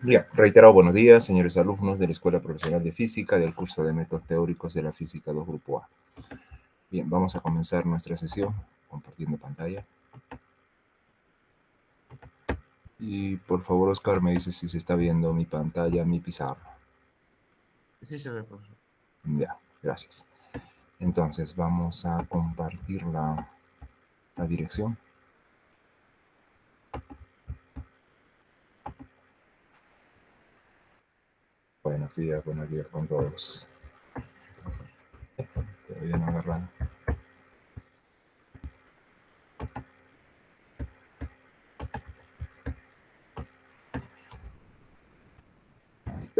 Bien, reiterado buenos días, señores alumnos de la Escuela Profesional de Física del curso de Métodos Teóricos de la Física 2 Grupo A. Bien, vamos a comenzar nuestra sesión compartiendo pantalla. Y por favor, Oscar, me dice si se está viendo mi pantalla, mi pizarra. Sí, se ve, profesor. Ya, gracias. Entonces, vamos a compartir la dirección. Buenos días con todos. Todavía no agarran.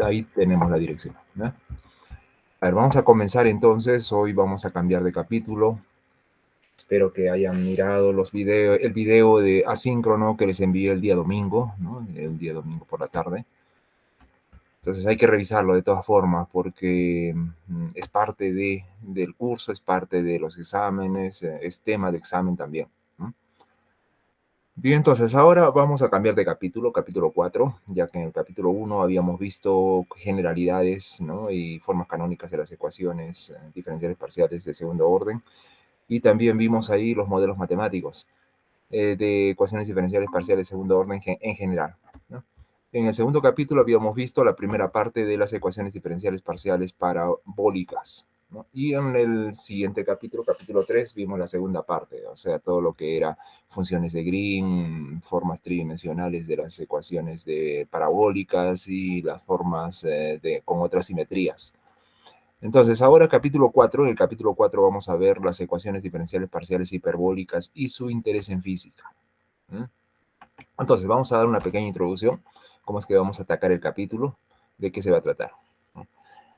Ahí tenemos la dirección, ¿no? A ver, vamos a comenzar entonces. Hoy vamos a cambiar de capítulo. Espero que hayan mirado el video de asíncrono que les envié el día domingo, ¿no? El día domingo por la tarde. Entonces hay que revisarlo de todas formas porque es parte del curso, es parte de los exámenes, es tema de examen también. Bien, entonces ahora vamos a cambiar de capítulo 4, ya que en el capítulo 1 habíamos visto generalidades, ¿no? Y formas canónicas de las ecuaciones diferenciales parciales de segundo orden. Y también vimos ahí los modelos matemáticos de ecuaciones diferenciales parciales de segundo orden en general, ¿no? En el segundo capítulo habíamos visto la primera parte de las ecuaciones diferenciales parciales parabólicas, ¿no? Y en el siguiente capítulo, capítulo 3, vimos la segunda parte, o sea, todo lo que era funciones de Green, formas tridimensionales de las ecuaciones de parabólicas y las formas con otras simetrías. Entonces, ahora capítulo 4, en el capítulo 4 vamos a ver las ecuaciones diferenciales parciales hiperbólicas y su interés en física. Entonces, vamos a dar una pequeña introducción, cómo es que vamos a atacar el capítulo, de qué se va a tratar.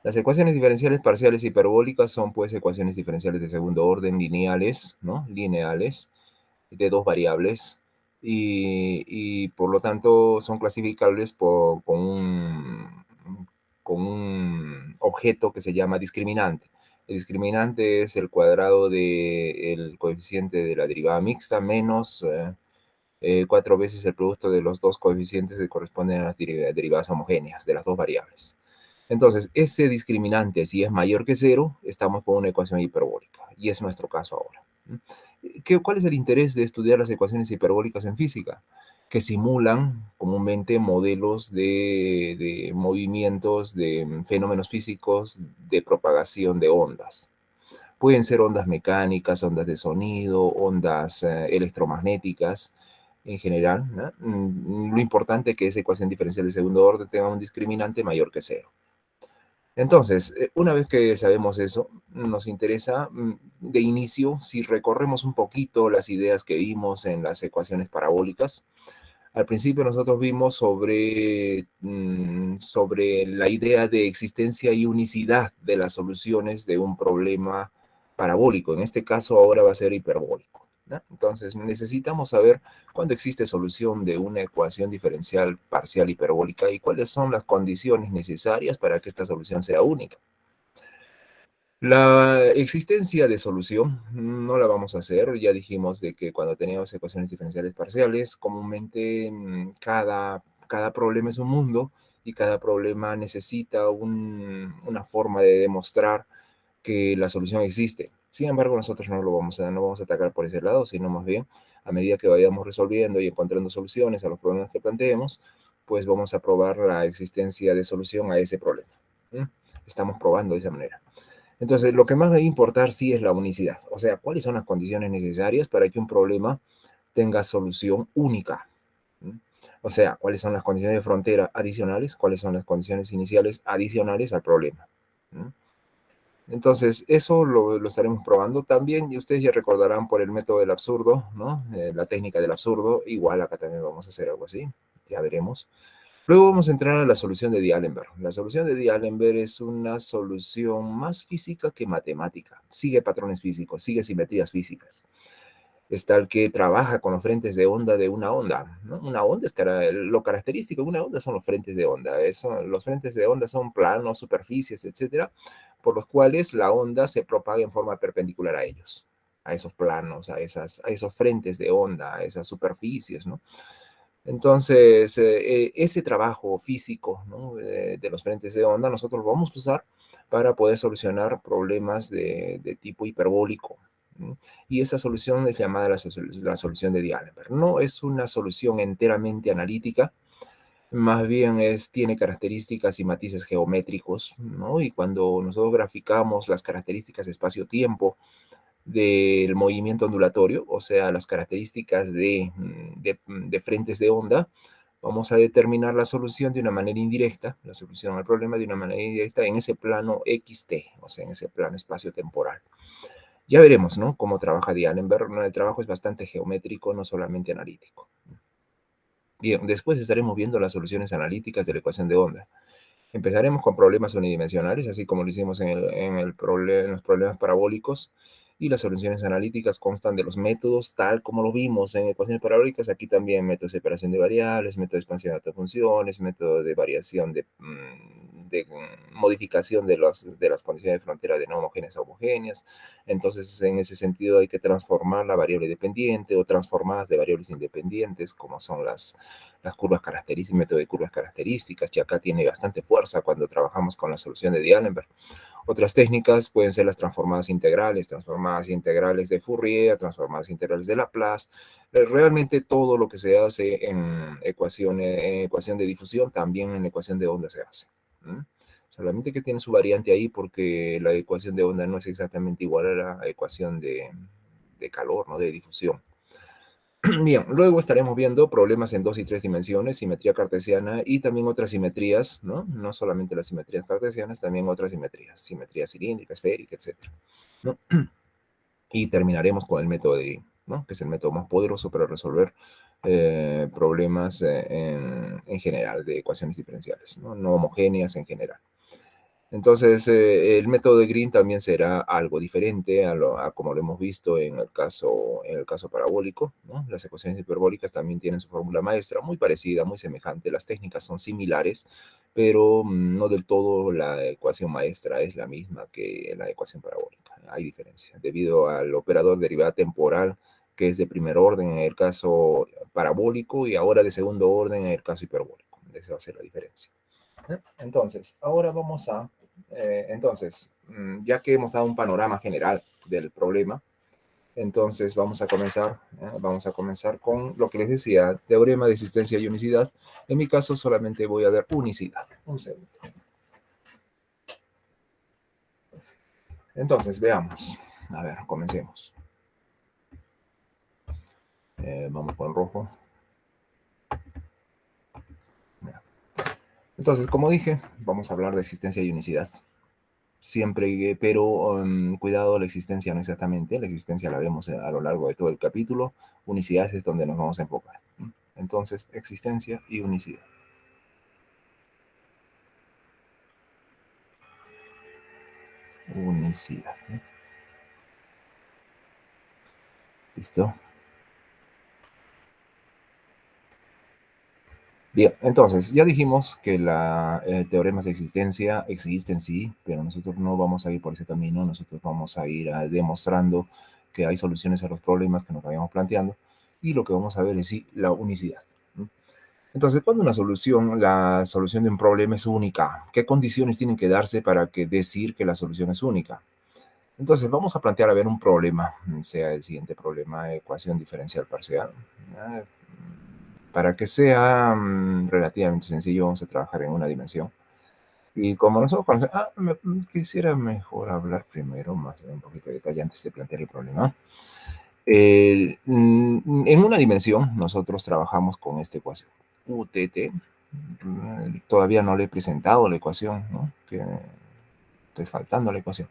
Las ecuaciones diferenciales parciales hiperbólicas son pues ecuaciones diferenciales de segundo orden lineales, ¿no? Lineales, de dos variables, y por lo tanto son clasificables con un objeto que se llama discriminante. El discriminante es el cuadrado del coeficiente de la derivada mixta menos 4 veces el producto de los dos coeficientes que corresponden a las derivadas homogéneas de las dos variables. Entonces, ese discriminante, si es mayor que 0, estamos con una ecuación hiperbólica, y es nuestro caso ahora. ¿Cuál es el interés de estudiar las ecuaciones hiperbólicas en física? Que simulan comúnmente modelos de movimientos, de fenómenos físicos, de propagación de ondas. Pueden ser ondas mecánicas, ondas de sonido, ondas electromagnéticas en general, ¿no? Lo importante es que esa ecuación diferencial de segundo orden tenga un discriminante mayor que 0. Entonces, una vez que sabemos eso, nos interesa de inicio, si recorremos un poquito las ideas que vimos en las ecuaciones parabólicas. Al principio nosotros vimos sobre la idea de existencia y unicidad de las soluciones de un problema parabólico. En este caso ahora va a ser hiperbólico, ¿no? Entonces necesitamos saber cuándo existe solución de una ecuación diferencial parcial hiperbólica y cuáles son las condiciones necesarias para que esta solución sea única. La existencia de solución no la vamos a hacer. Ya dijimos de que cuando teníamos ecuaciones diferenciales parciales, comúnmente cada problema es un mundo y cada problema necesita una forma de demostrar que la solución existe. Sin embargo, nosotros no vamos a atacar por ese lado, sino más bien a medida que vayamos resolviendo y encontrando soluciones a los problemas que planteemos, pues vamos a probar la existencia de solución a ese problema. Estamos probando de esa manera. Entonces, lo que más va a importar sí es la unicidad, o sea, cuáles son las condiciones necesarias para que un problema tenga solución única. O sea, cuáles son las condiciones de frontera adicionales, cuáles son las condiciones iniciales adicionales al problema. Entonces, eso lo estaremos probando también, y ustedes ya recordarán por el método del absurdo, ¿no? La técnica del absurdo, igual acá también vamos a hacer algo así, ya veremos. Luego vamos a entrar a la solución de D'Alembert. La solución de D'Alembert es una solución más física que matemática. Sigue patrones físicos, sigue simetrías físicas. Es tal que trabaja con los frentes de onda de una onda, ¿no? Una onda es lo característico de una onda son los frentes de onda. Los frentes de onda son planos, superficies, etcétera, por los cuales la onda se propaga en forma perpendicular a ellos, a esos planos, a esos frentes de onda, a esas superficies, ¿no? Entonces, ese trabajo físico, ¿no? De los frentes de onda, nosotros lo vamos a usar para poder solucionar problemas de tipo hiperbólico, ¿no? Y esa solución es llamada la solución de D'Alembert. No es una solución enteramente analítica, más bien tiene características y matices geométricos, ¿no? Y cuando nosotros graficamos las características de espacio-tiempo del movimiento ondulatorio, o sea, las características de frentes de onda, vamos a determinar la solución de una manera indirecta, la solución al problema de una manera indirecta en ese plano XT, o sea, en ese plano espacio-temporal. Ya veremos, ¿no? Cómo trabaja D'Alembert. El trabajo es bastante geométrico, no solamente analítico. Bien, después estaremos viendo las soluciones analíticas de la ecuación de onda. Empezaremos con problemas unidimensionales, así como lo hicimos en los problemas parabólicos, y las soluciones analíticas constan de los métodos, tal como lo vimos en ecuaciones parabólicas. Aquí también método de separación de variables, método de expansión de autofunciones, método de variación de modificación de las condiciones de frontera de no homogéneas a homogéneas. Entonces, en ese sentido, hay que transformar la variable dependiente o transformadas de variables independientes, como son las curvas características, método de curvas características, y acá tiene bastante fuerza cuando trabajamos con la solución de D'Alembert. Otras técnicas pueden ser las transformadas integrales de Fourier, transformadas integrales de Laplace. Realmente todo lo que se hace en ecuación de difusión, también en ecuación de onda se hace. Solamente que tiene su variante ahí porque la ecuación de onda no es exactamente igual a la ecuación de calor, ¿no? De difusión. Bien, luego estaremos viendo problemas en 2 y 3 dimensiones, simetría cartesiana y también otras simetrías, ¿no? No solamente las simetrías cartesianas, también otras simetrías, simetría cilíndrica, esférica, etc., ¿no? Y terminaremos con el método de Green, ¿no? Que es el método más poderoso para resolver problemas en general de ecuaciones diferenciales, ¿no? No homogéneas en general. Entonces, el método de Green también será algo diferente a como lo hemos visto en el caso parabólico, ¿no? Las ecuaciones hiperbólicas también tienen su fórmula maestra, muy parecida, muy semejante. Las técnicas son similares, pero no del todo la ecuación maestra es la misma que la ecuación parabólica. Hay diferencia, debido al operador derivada temporal, que es de primer orden en el caso parabólico y ahora de segundo orden en el caso hiperbólico. Esa va a ser la diferencia. Entonces, ahora vamos a ya que hemos dado un panorama general del problema, entonces vamos a comenzar con lo que les decía, teorema de existencia y unicidad. En mi caso solamente voy a ver unicidad. Un segundo. Entonces, veamos. A ver, comencemos. Vamos con rojo. Entonces, como dije, vamos a hablar de existencia y unicidad. Siempre, pero cuidado, la existencia no exactamente, la existencia la vemos a lo largo de todo el capítulo, unicidad es donde nos vamos a enfocar. Entonces, existencia y unicidad. Unicidad. ¿Listo? Bien, entonces, ya dijimos que los teoremas de existencia existen, sí, pero nosotros no vamos a ir por ese camino, nosotros vamos a ir demostrando que hay soluciones a los problemas que nos vayamos planteando, y lo que vamos a ver es sí, la unicidad. Entonces, cuando la solución de un problema es única, ¿qué condiciones tienen que darse para decir que la solución es única? Entonces, vamos a plantear a ver un problema, sea el siguiente problema, ecuación diferencial parcial. Para que sea relativamente sencillo, vamos a trabajar en una dimensión. Y como nosotros conocemos, quisiera mejor hablar primero, más un poquito de detalle antes de plantear el problema. En una dimensión, nosotros trabajamos con esta ecuación. UTT, todavía no le he presentado la ecuación, ¿no? Que estoy faltando la ecuación.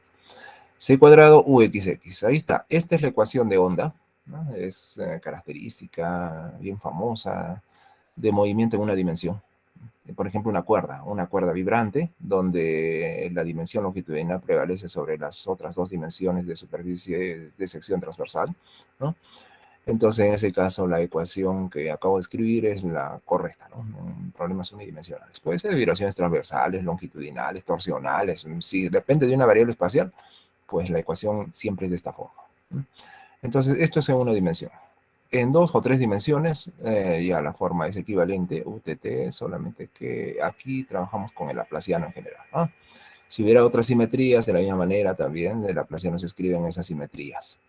C cuadrado UXX, ahí está. Esta es la ecuación de onda, ¿no? Es característica bien famosa de movimiento en una dimensión. Por ejemplo, una cuerda vibrante, donde la dimensión longitudinal prevalece sobre las otras dos dimensiones de superficie de sección transversal, ¿no? Entonces, en ese caso, la ecuación que acabo de escribir es la correcta, ¿no? En problemas unidimensionales. Puede ser de vibraciones transversales, longitudinales, torsionales. Si depende de una variable espacial, pues la ecuación siempre es de esta forma. Entonces, esto es en una dimensión. en 2 o 3 dimensiones, ya la forma es equivalente, UTT, solamente que aquí trabajamos con el laplaciano en general, ¿no? Si hubiera otras simetrías, de la misma manera también, el laplaciano se escribe en esas simetrías.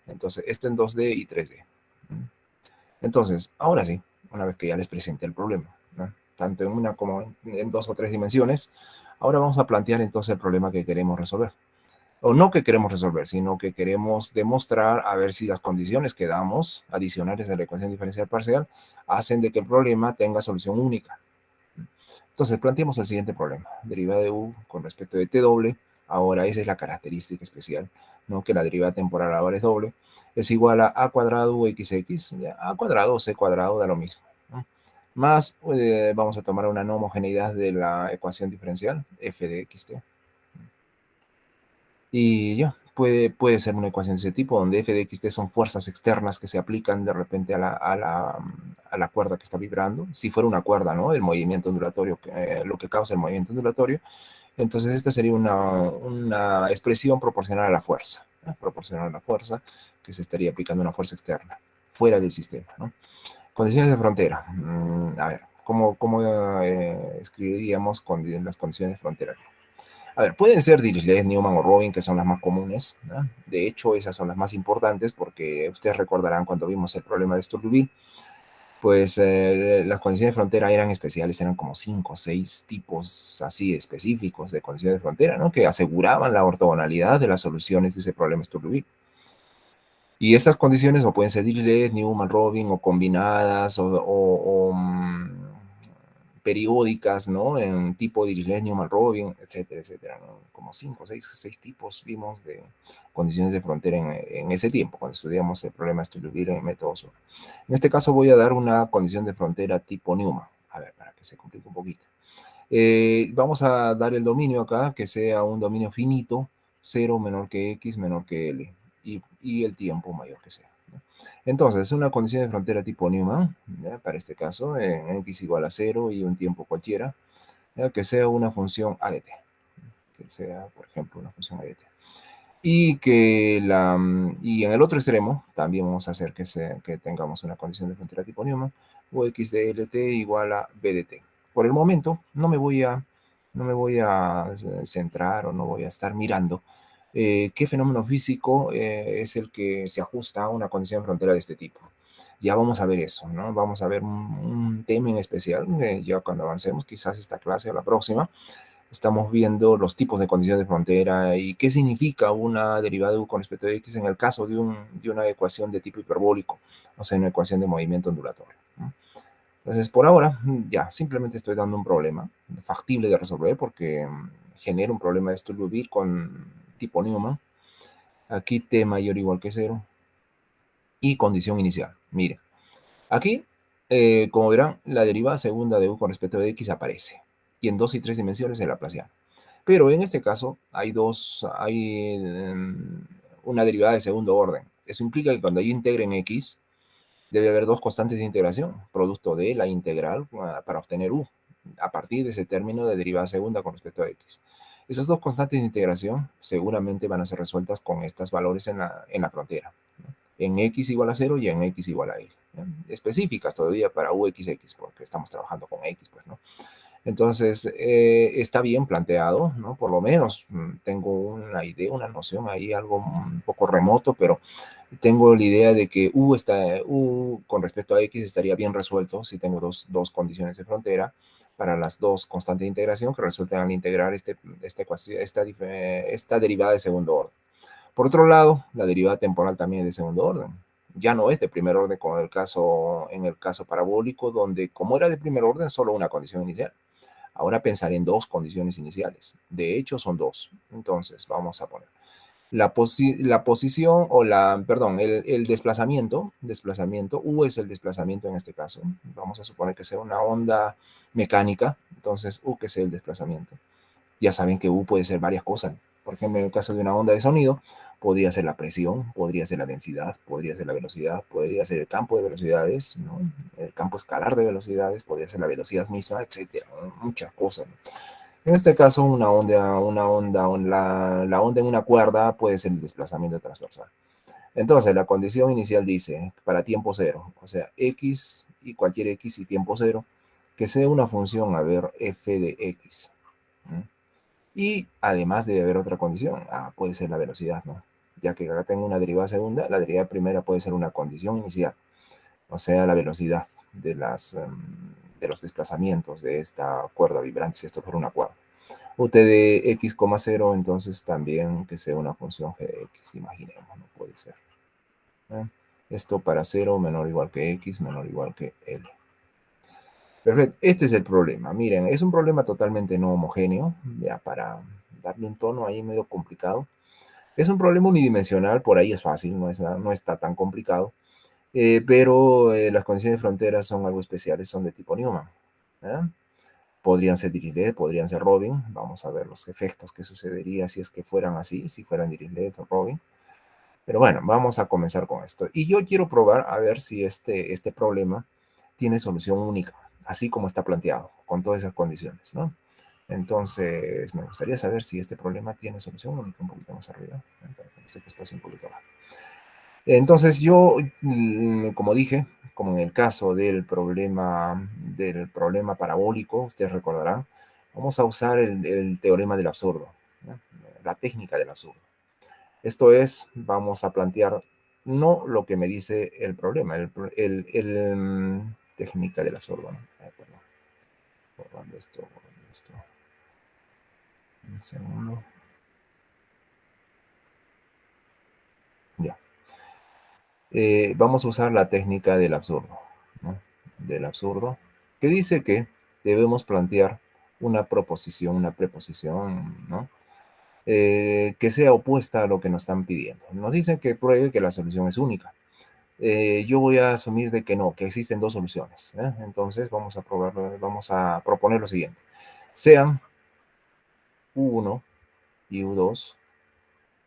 Entonces, esto en 2D y 3D. Entonces, ahora sí, una vez que ya les presenté el problema, ¿no? Tanto en una como en 2 o 3 dimensiones, ahora vamos a plantear entonces el problema que queremos resolver. O no que queremos resolver, sino que queremos demostrar a ver si las condiciones que damos, adicionales a la ecuación diferencial parcial, hacen de que el problema tenga solución única. Entonces, planteamos el siguiente problema. Derivada de u con respecto de t doble, ahora esa es la característica especial, ¿no? Que la derivada temporal ahora es doble, es igual a cuadrado xx, ya, a cuadrado o c cuadrado da lo mismo, ¿no? Más, vamos a tomar una no homogeneidad de la ecuación diferencial, f de xt. Y ya, puede ser una ecuación de ese tipo, donde f de xt son fuerzas externas que se aplican de repente a la cuerda que está vibrando. Si fuera una cuerda, ¿no? El movimiento ondulatorio, lo que causa el movimiento ondulatorio. Entonces, esta sería una expresión proporcional a la fuerza, ¿no? Proporcional a la fuerza que se estaría aplicando una fuerza externa, fuera del sistema, ¿no? Condiciones de frontera. A ver, ¿cómo escribiríamos las condiciones de frontera? A ver, pueden ser Dirichlet, Newman o Robin, que son las más comunes, ¿no? De hecho, esas son las más importantes porque ustedes recordarán cuando vimos el problema de Sturluville, pues las condiciones de frontera eran especiales, eran como 5 o 6 tipos así específicos de condiciones de frontera, ¿no? Que aseguraban la ortogonalidad de las soluciones de ese problema Sturluville. Y estas condiciones o pueden ser Dirichlet, Newman, Robin, o combinadas, periódicas, ¿no? En tipo Dirichlet, Newman, Robin, etcétera, etcétera, ¿no? Como 5 o 6 tipos vimos de condiciones de frontera en ese tiempo, cuando estudiamos el problema de Sturluville en método solo. En este caso voy a dar una condición de frontera tipo Newman, a ver, para que se complique un poquito. Vamos a dar el dominio acá, que sea un dominio finito, 0 menor que x menor que l, y el tiempo mayor que sea, ¿no? Entonces, una condición de frontera tipo Newman, ¿ya? Para este caso, en x igual a 0 y un tiempo cualquiera, ¿ya? Que sea una función a de t, que sea, por ejemplo, una función a de t. Y en el otro extremo, también vamos a hacer que tengamos una condición de frontera tipo Newman, o x de lt igual a b de t. Por el momento, no me voy a centrar o no voy a estar mirando qué fenómeno físico es el que se ajusta a una condición de frontera de este tipo. Ya vamos a ver eso, ¿no? Vamos a ver un tema en especial, ya cuando avancemos, quizás esta clase o la próxima, estamos viendo los tipos de condiciones de frontera y qué significa una derivada de u con respecto a x en el caso de una ecuación de tipo hiperbólico, o sea, una ecuación de movimiento ondulatorio, ¿no? Entonces, por ahora, ya, simplemente estoy dando un problema factible de resolver porque genera un problema de Sturluville con tipo Newman. Aquí t mayor o igual que 0 y condición inicial. Miren, aquí, como verán, la derivada segunda de u con respecto a x aparece. Y en 2 y 3 dimensiones el laplaciano. Pero en este caso hay una derivada de segundo orden. Eso implica que cuando yo integre en x, debe haber 2 constantes de integración, producto de la integral para obtener u, a partir de ese término de derivada segunda con respecto a x. Esas 2 constantes de integración seguramente van a ser resueltas con estos valores en la frontera, ¿no? En x igual a 0 y en x igual a y, ¿no? Específicas todavía para uxx, porque estamos trabajando con x, pues, ¿no? Entonces, está bien planteado, ¿no? Por lo menos tengo una idea, una noción ahí, algo un poco remoto, pero tengo la idea de que u con respecto a x estaría bien resuelto si tengo dos condiciones de frontera para las 2 constantes de integración que resultan al integrar esta derivada de segundo orden. Por otro lado, la derivada temporal también es de segundo orden. Ya no es de primer orden como en el caso parabólico, donde como era de primer orden, solo una condición inicial. Ahora pensaré en 2 condiciones iniciales. De hecho, son 2. Entonces, vamos a poner la posición o perdón, el desplazamiento, u es el desplazamiento en este caso. Vamos a suponer que sea una onda mecánica, entonces u que sea el desplazamiento. Ya saben que u puede ser varias cosas. Por ejemplo, en el caso de una onda de sonido, podría ser la presión, podría ser la densidad, podría ser la velocidad, podría ser el campo de velocidades, ¿no? El campo escalar de velocidades, podría ser la velocidad misma, etcétera, ¿no? Muchas cosas, ¿no? En este caso, la onda en una cuerda puede ser el desplazamiento transversal. Entonces, la condición inicial dice, para tiempo cero, o sea, x y cualquier x y tiempo cero, que sea una función, a ver, f de x. ¿Mm? Y además debe haber otra condición. Puede ser la velocidad, ¿no? Ya que acá tengo una derivada segunda, la derivada primera puede ser una condición inicial, o sea, la velocidad de los desplazamientos de esta cuerda vibrante, si esto fuera una cuerda. Ut de x, 0, entonces también que sea una función g de x, imaginemos, no puede ser. Esto para 0 menor o igual que x menor o igual que L. Perfecto, este es el problema. Miren, es un problema totalmente no homogéneo, ya para darle un tono ahí medio complicado. Es un problema unidimensional, por ahí es fácil, no está tan complicado, pero las condiciones de frontera son algo especiales, son de tipo Newman. ¿Eh? Podrían ser Dirichlet, podrían ser Robin. Vamos a ver los efectos que sucedería si es que fueran así, si fueran Dirichlet o Robin. Pero bueno, vamos a comenzar con esto. Y yo quiero probar a ver si este problema tiene solución única, así como está planteado, con todas esas condiciones, ¿no? Entonces, me gustaría saber si este problema tiene solución única un poquito más arriba, para que este espacio un poquito más. Entonces, yo, como dije, como en el caso del problema parabólico, ustedes recordarán, vamos a usar el teorema del absurdo, ¿no? La técnica del absurdo. Esto es, vamos a plantear no lo que me dice el problema, técnica del absurdo, ¿no? Perdón, borrando esto. Un segundo. Ya. Vamos a usar la técnica del absurdo, ¿no? Del absurdo, que dice que debemos plantear una proposición, una preposición, ¿no? Que sea opuesta a lo que nos están pidiendo. Nos dicen que pruebe que la solución es única. Yo voy a asumir de que no, que existen dos soluciones. Entonces vamos a proponer lo siguiente. Sean U1 y U2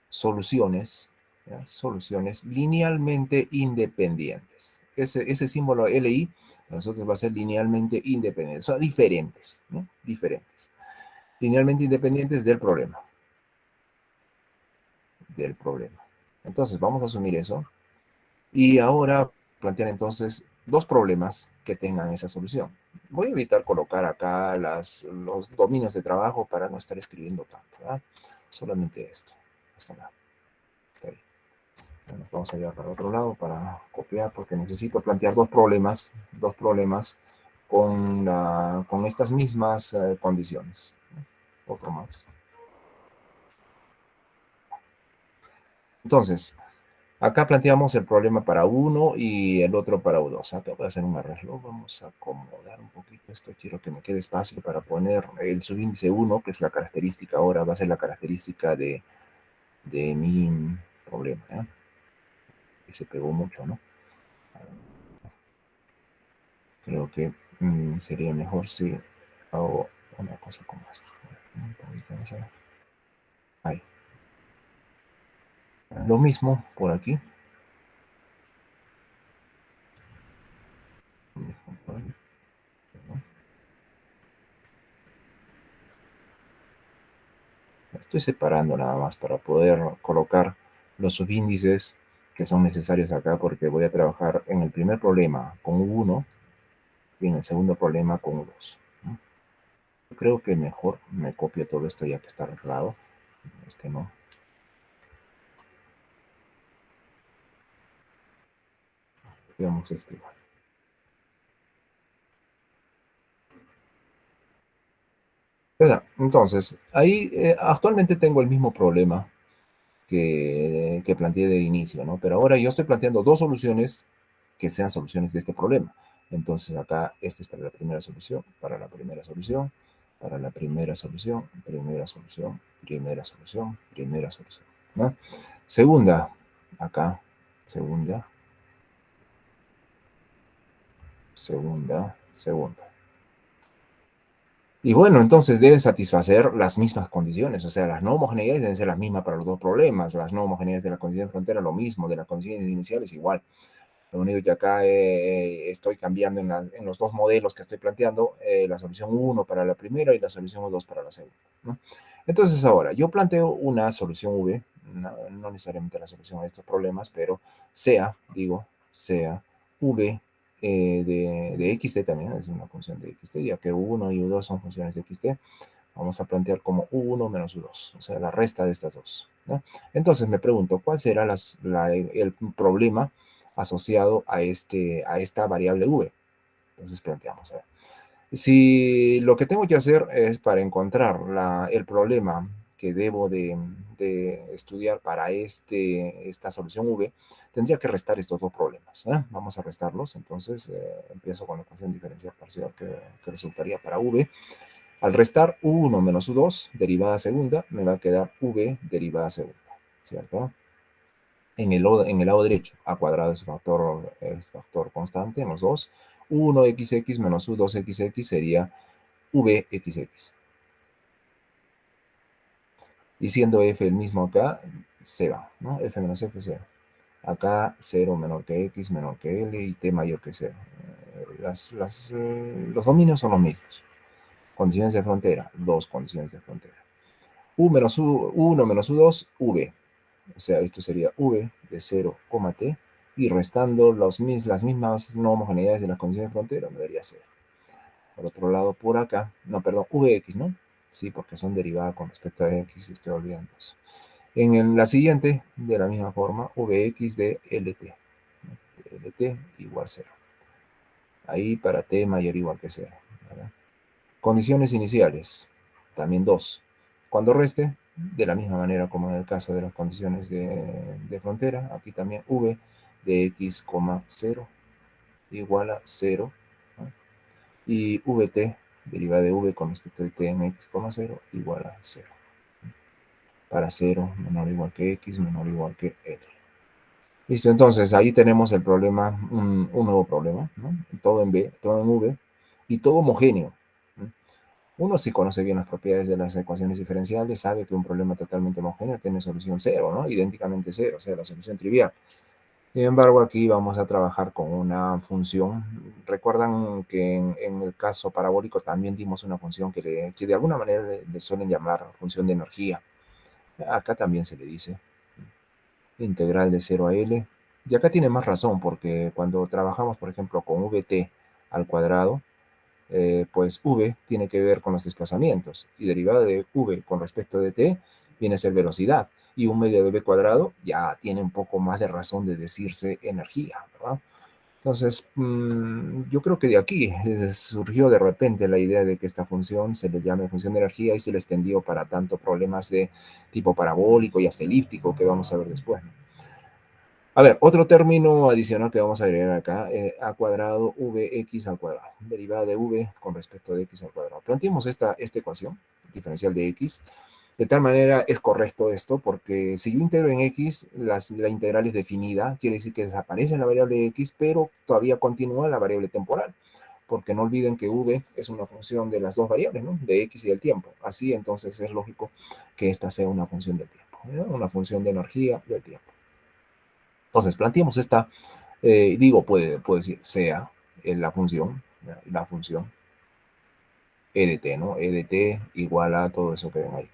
soluciones, ¿ya? Soluciones linealmente independientes. Ese símbolo LI para nosotros va a ser linealmente independiente, o sea, diferentes, ¿no? Diferentes. Linealmente independientes del problema. Del problema. Entonces vamos a asumir eso. Y ahora plantean entonces dos problemas que tengan esa solución. Voy a evitar colocar acá los dominios de trabajo para no estar escribiendo tanto, ¿verdad? Solamente esto. Está ahí. Bueno, vamos a llevar para otro lado para copiar porque necesito plantear dos problemas con estas mismas condiciones. Otro más. Entonces, acá planteamos el problema para uno y el otro para U2. Acá voy a hacer un arreglo. Vamos a acomodar un poquito esto. Quiero que me quede espacio para poner el subíndice 1, que es la característica ahora, va a ser la característica de mi problema. ¿Eh? Y se pegó mucho, ¿no? Creo que sería mejor si hago una cosa como esta. Un poquito más allá. Ahí. Lo mismo por aquí. Estoy separando nada más para poder colocar los subíndices que son necesarios acá porque voy a trabajar en el primer problema con U1 y en el segundo problema con U2. Creo que mejor me copio todo esto ya que está arreglado. Este no. Veamos este igual. Entonces, ahí actualmente tengo el mismo problema que planteé de inicio, ¿no? Pero ahora yo estoy planteando dos soluciones que sean soluciones de este problema. Entonces acá este es para la primera solución, para la primera solución, para la primera solución, primera solución, primera solución, primera solución, ¿no? Segunda, acá, segunda, segunda, segunda. Y bueno, entonces deben satisfacer las mismas condiciones, o sea, las no homogeneidades deben ser las mismas para los dos problemas, las no homogeneidades de la condición de frontera lo mismo, de las condiciones iniciales igual. Lo único que acá estoy cambiando en los dos modelos que estoy planteando, la solución 1 para la primera y la solución 2 para la segunda, ¿no? Entonces ahora, yo planteo una solución V, no necesariamente la solución a estos problemas, pero sea, digo, sea v de xt también, es una función de xt, ya que u1 y u2 son funciones de xt, vamos a plantear como u1 menos u2, o sea, la resta de estas dos, ¿no? Entonces me pregunto, ¿cuál será el problema asociado a esta variable v? Entonces planteamos, a ver. Si lo que tengo que hacer es para encontrar el problema que debo de estudiar para esta solución v, tendría que restar estos dos problemas, ¿eh? Vamos a restarlos. Entonces empiezo con la ecuación diferencial parcial que resultaría para v. Al restar u1 menos u2, derivada segunda, me va a quedar v derivada segunda, ¿cierto? En el lado derecho, a cuadrado es factor constante en los dos. U1xx menos u2xx sería vxx. Y siendo f el mismo acá, se va, ¿no? F menos f, 0. Acá 0 menor que x, menor que l y t mayor que 0. Los dominios son los mismos. Condiciones de frontera, dos condiciones de frontera. U1 menos u2, v. O sea, esto sería v de 0, t, y restando las mismas no homogeneidades de las condiciones de frontera, me daría 0. Por otro lado, por acá, no, perdón, vx, ¿no? Sí, porque son derivadas con respecto a x, estoy olvidando eso. En la siguiente, de la misma forma, vx de lt. lt igual 0. Ahí para t mayor o igual que 0. ¿Verdad? Condiciones iniciales, también 2. Cuando reste, de la misma manera como en el caso de las condiciones de frontera, aquí también v de x, 0 igual a 0, ¿no? Y vt, derivada de v con respecto de t en x, 0 igual a 0. Para 0 menor o igual que x, menor o igual que l. Listo, entonces ahí tenemos el problema, un nuevo problema, ¿no? Todo en b, todo en v, y todo homogéneo. Uno si conoce bien las propiedades de las ecuaciones diferenciales, sabe que un problema totalmente homogéneo tiene solución cero, ¿no? Idénticamente cero, o sea, la solución trivial. Sin embargo, aquí vamos a trabajar con una función. Recuerdan que en el caso parabólico también dimos una función que de alguna manera le suelen llamar función de energía. Acá también se le dice integral de 0 a L. Y acá tiene más razón, porque cuando trabajamos, por ejemplo, con vt al cuadrado, pues v tiene que ver con los desplazamientos, y derivada de v con respecto de t viene a ser velocidad, y un medio de v cuadrado ya tiene un poco más de razón de decirse energía, ¿verdad? Entonces, yo creo que de aquí surgió de repente la idea de que esta función se le llame función de energía y se le extendió para tanto problemas de tipo parabólico y hasta elíptico que vamos a ver después, ¿no? A ver, otro término adicional que vamos a agregar acá, a cuadrado vx al cuadrado, derivada de v con respecto de x al cuadrado. Planteemos esta ecuación diferencial de x. De tal manera es correcto esto, porque si yo integro en x, la integral es definida, quiere decir que desaparece la variable x, pero todavía continúa la variable temporal, porque no olviden que v es una función de las dos variables, ¿no? De x y del tiempo. Así entonces es lógico que esta sea una función del tiempo, ¿no? Una función de energía del tiempo. Entonces, planteemos esta, puede decir, sea la función EDT, ¿no? EDT igual a todo eso que ven ahí.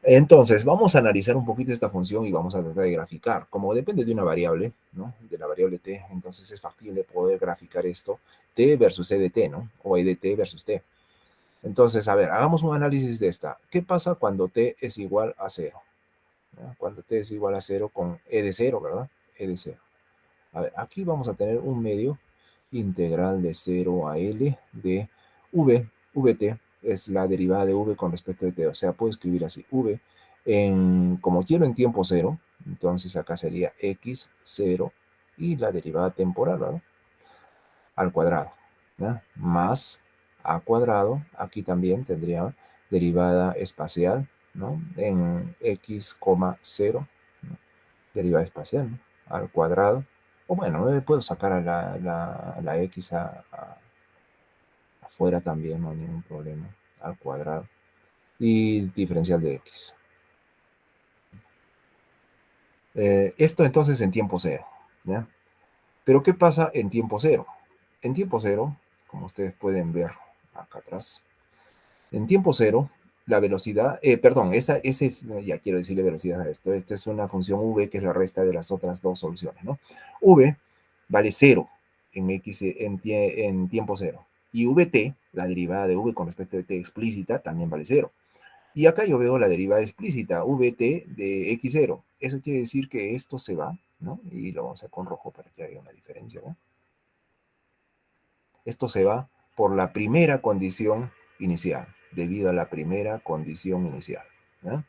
Entonces, vamos a analizar un poquito esta función y vamos a tratar de graficar. Como depende de una variable, ¿no? De la variable t, entonces es factible poder graficar esto, t versus EDT, ¿no? O EDT versus t. Entonces, a ver, hagamos un análisis de esta. ¿Qué pasa cuando t es igual a 0? ¿No? Cuando t es igual a 0 con e de 0, ¿verdad? E de 0. A ver, aquí vamos a tener un medio integral de 0 a L de vt es la derivada de v con respecto de t, o sea, puedo escribir así, como quiero en tiempo 0, entonces acá sería x0 y la derivada temporal, ¿verdad? Al cuadrado, ¿no? Más a cuadrado, aquí también tendría derivada espacial, ¿no? En x, 0, ¿no? Derivada espacial, ¿no? Al cuadrado. O bueno, puedo sacar a la x afuera también, no hay ningún problema. Al cuadrado. Y diferencial de x. Esto entonces en tiempo cero, ¿ya? Pero ¿qué pasa en tiempo cero? En tiempo cero, como ustedes pueden ver acá atrás, en tiempo cero, la velocidad, perdón, ya quiero decirle velocidad a esto. Esta es una función v que es la resta de las otras dos soluciones, ¿no? V vale 0 en, x, en tiempo 0. Y vt, la derivada de v con respecto a t explícita, también vale 0. Y acá yo veo la derivada explícita, vt de x0. Eso quiere decir que esto se va, ¿no? Y lo vamos a hacer con rojo para que haya una diferencia, ¿no? Esto se va por la primera condición inicial, debido a la primera condición inicial, ¿no?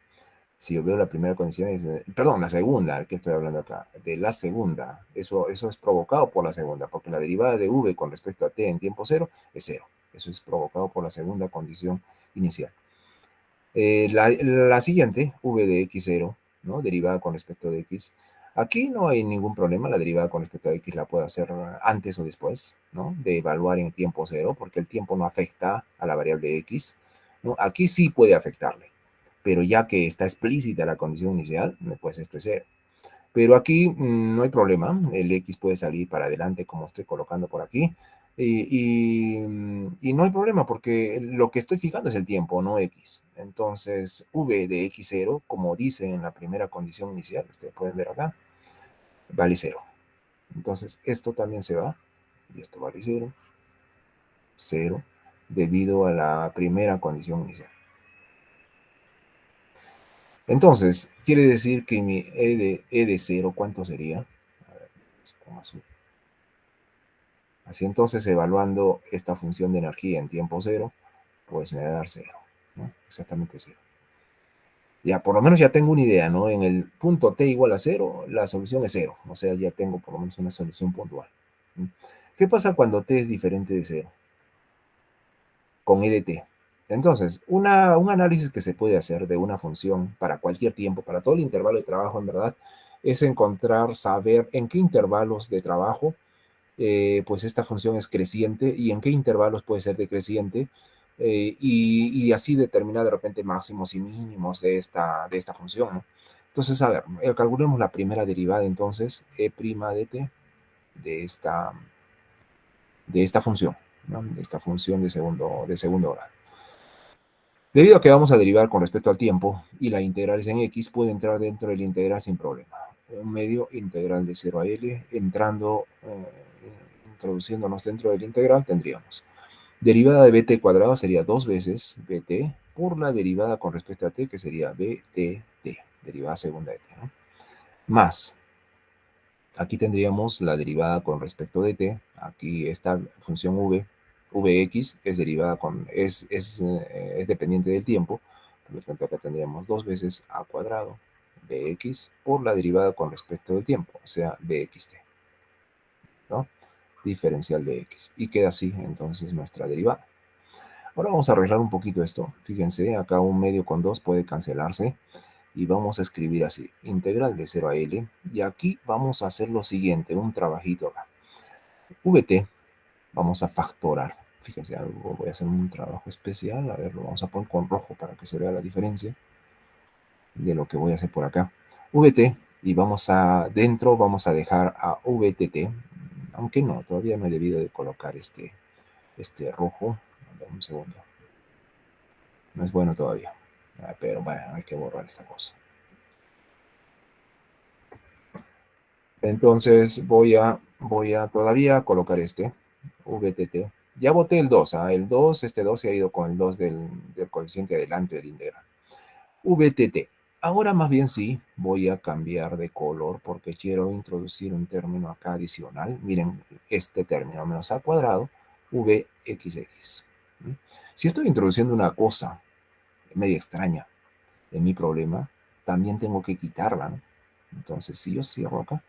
Si yo veo la primera condición, perdón, la segunda, que estoy hablando acá, de la segunda, eso es provocado por la segunda, porque la derivada de v con respecto a t en tiempo 0 es 0. Eso es provocado por la segunda condición inicial. La siguiente, v de x0, ¿no? Derivada con respecto de x. Aquí no hay ningún problema, la derivada con respecto a x la puedo hacer antes o después, ¿no? De evaluar en tiempo 0, porque el tiempo no afecta a la variable x, ¿no? Aquí sí puede afectarle, pero ya que está explícita la condición inicial, pues esto es 0. Pero aquí no hay problema, el X puede salir para adelante como estoy colocando por aquí. Y no hay problema porque lo que estoy fijando es el tiempo, no X. Entonces, V de X0, como dice en la primera condición inicial, ustedes pueden ver acá, vale 0. Entonces, esto también se va, y esto vale 0, 0, debido a la primera condición inicial. Entonces, quiere decir que mi E de 0, ¿cuánto sería? A ver, con azul. Así entonces, evaluando esta función de energía en tiempo 0, pues me va a dar 0, ¿no? Exactamente 0. Ya, por lo menos ya tengo una idea, ¿no? En el punto t igual a 0, la solución es 0. O sea, ya tengo por lo menos una solución puntual. ¿Qué pasa cuando t es diferente de 0? Con e de t. Entonces, un análisis que se puede hacer de una función para cualquier tiempo, para todo el intervalo de trabajo, en verdad, es saber en qué intervalos de trabajo pues esta función es creciente y en qué intervalos puede ser decreciente y así determinar de repente máximos y mínimos de esta función, ¿no? Entonces, a ver, calculemos la primera derivada entonces, e' de t de esta función, ¿no? De esta función de segundo grado. Debido a que vamos a derivar con respecto al tiempo y la integral es en x, puede entrar dentro del integral sin problema. Un medio integral de 0 a L, introduciéndonos dentro del integral, tendríamos derivada de bt cuadrado sería 2 veces bt por la derivada con respecto a t, que sería btt, derivada segunda de t, ¿no? Más, aquí tendríamos la derivada con respecto de t, aquí esta función vx es derivada es dependiente del tiempo, por lo tanto acá tendríamos 2 veces a cuadrado bx por la derivada con respecto del tiempo, o sea, bxt, ¿no? Diferencial de x. Y queda así entonces nuestra derivada. Ahora vamos a arreglar un poquito esto. Fíjense, acá un medio con 2 puede cancelarse. Y vamos a escribir así, integral de 0 a L. Y aquí vamos a hacer lo siguiente, un trabajito acá. Vt, vamos a factorar. Fíjense, voy a hacer un trabajo especial. A ver, lo vamos a poner con rojo para que se vea la diferencia de lo que voy a hacer por acá. Vt, y dentro vamos a dejar a vtt, aunque no, todavía no he debido de colocar este rojo. A ver, un segundo. No es bueno todavía. Pero bueno, hay que borrar esta cosa. Entonces voy a todavía colocar VTT. Ya boté el 2, el 2, este 2 se ha ido con el 2 del coeficiente adelante del integral. VTT. Ahora más bien sí, voy a cambiar de color porque quiero introducir un término acá adicional. Miren, este término menos a cuadrado, VXX. Si estoy introduciendo una cosa media extraña en mi problema, también tengo que quitarla, ¿no? Entonces, si yo cierro acá,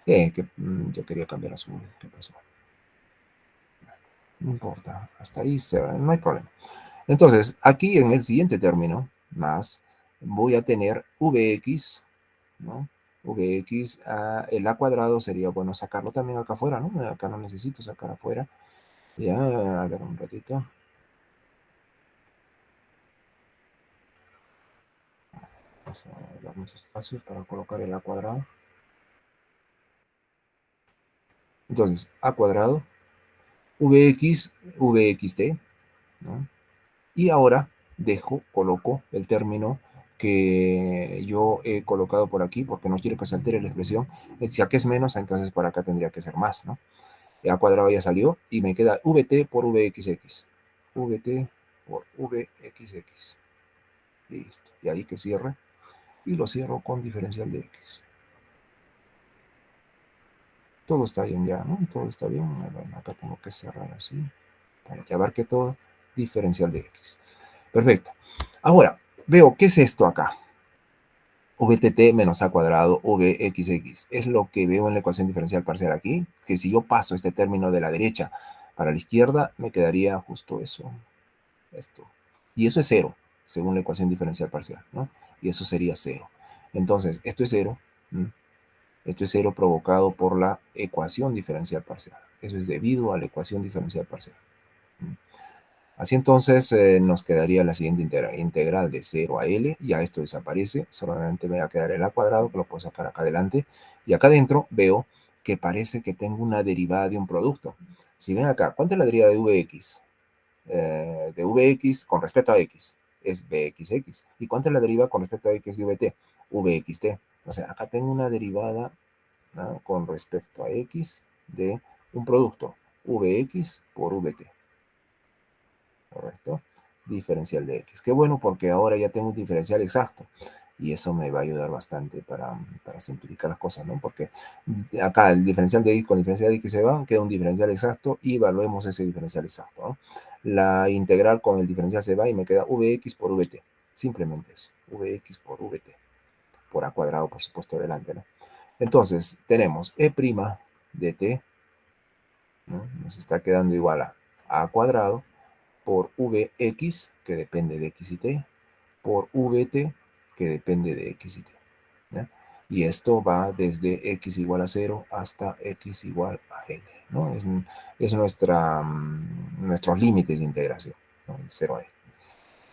yo quería cambiar azul, ¿qué pasó? No importa, hasta ahí no hay problema. Entonces, aquí en el siguiente término, más, voy a tener Vx, ¿no? Vx, el a cuadrado sería bueno sacarlo también acá afuera, ¿no? Acá no necesito sacar afuera. Ya, a ver un ratito. Vamos a darnos espacio para colocar el a cuadrado. Entonces, a cuadrado, Vx, Vxt, ¿no? Y ahora coloco el término que yo he colocado por aquí, porque no quiero que se altere la expresión. Si acá es menos, entonces por acá tendría que ser más, ¿no? A cuadrado ya salió y me queda VT por VXX. VT por VXX. Listo. Y ahí que cierre. Y lo cierro con diferencial de X. Todo está bien ya, ¿no? Todo está bien. Bueno, acá tengo que cerrar así para que abarque todo. Diferencial de X. Perfecto. Ahora, veo, ¿qué es esto acá? VTT menos A cuadrado VXX. Es lo que veo en la ecuación diferencial parcial aquí. Que si yo paso este término de la derecha para la izquierda, me quedaría justo eso. Esto. Y eso es cero, según la ecuación diferencial parcial, ¿no? Y eso sería cero. Entonces, esto es cero. Esto es cero provocado por la ecuación diferencial parcial. Eso es debido a la ecuación diferencial parcial. Así entonces nos quedaría la siguiente integral de 0 a L. Ya esto desaparece. Solamente me va a quedar el A cuadrado, que lo puedo sacar acá adelante. Y acá adentro veo que parece que tengo una derivada de un producto. Si ven acá, ¿cuánto es la derivada de Vx? De Vx con respecto a X. Es Vxx. ¿Y cuánto es la derivada con respecto a X de Vt? Vxt. O sea, acá tengo una derivada, ¿no?, con respecto a X de un producto. Vx por Vt. ¿Correcto? Diferencial de X. Qué bueno, porque ahora ya tengo un diferencial exacto. Y eso me va a ayudar bastante para simplificar las cosas, ¿no? Porque acá el diferencial de X con diferencial de X se va, queda un diferencial exacto y evaluemos ese diferencial exacto, ¿no? La integral con el diferencial se va y me queda Vx por Vt. Simplemente eso. Vx por Vt. Por A cuadrado, por supuesto, delante, ¿no? Entonces, tenemos E' de t, ¿no? Nos está quedando igual a A cuadrado por Vx, que depende de x y t, por Vt, que depende de x y t. ¿Ya? Y esto va desde x igual a 0 hasta x igual a n, ¿no? Es nuestros límites de integración, ¿no? 0 a n.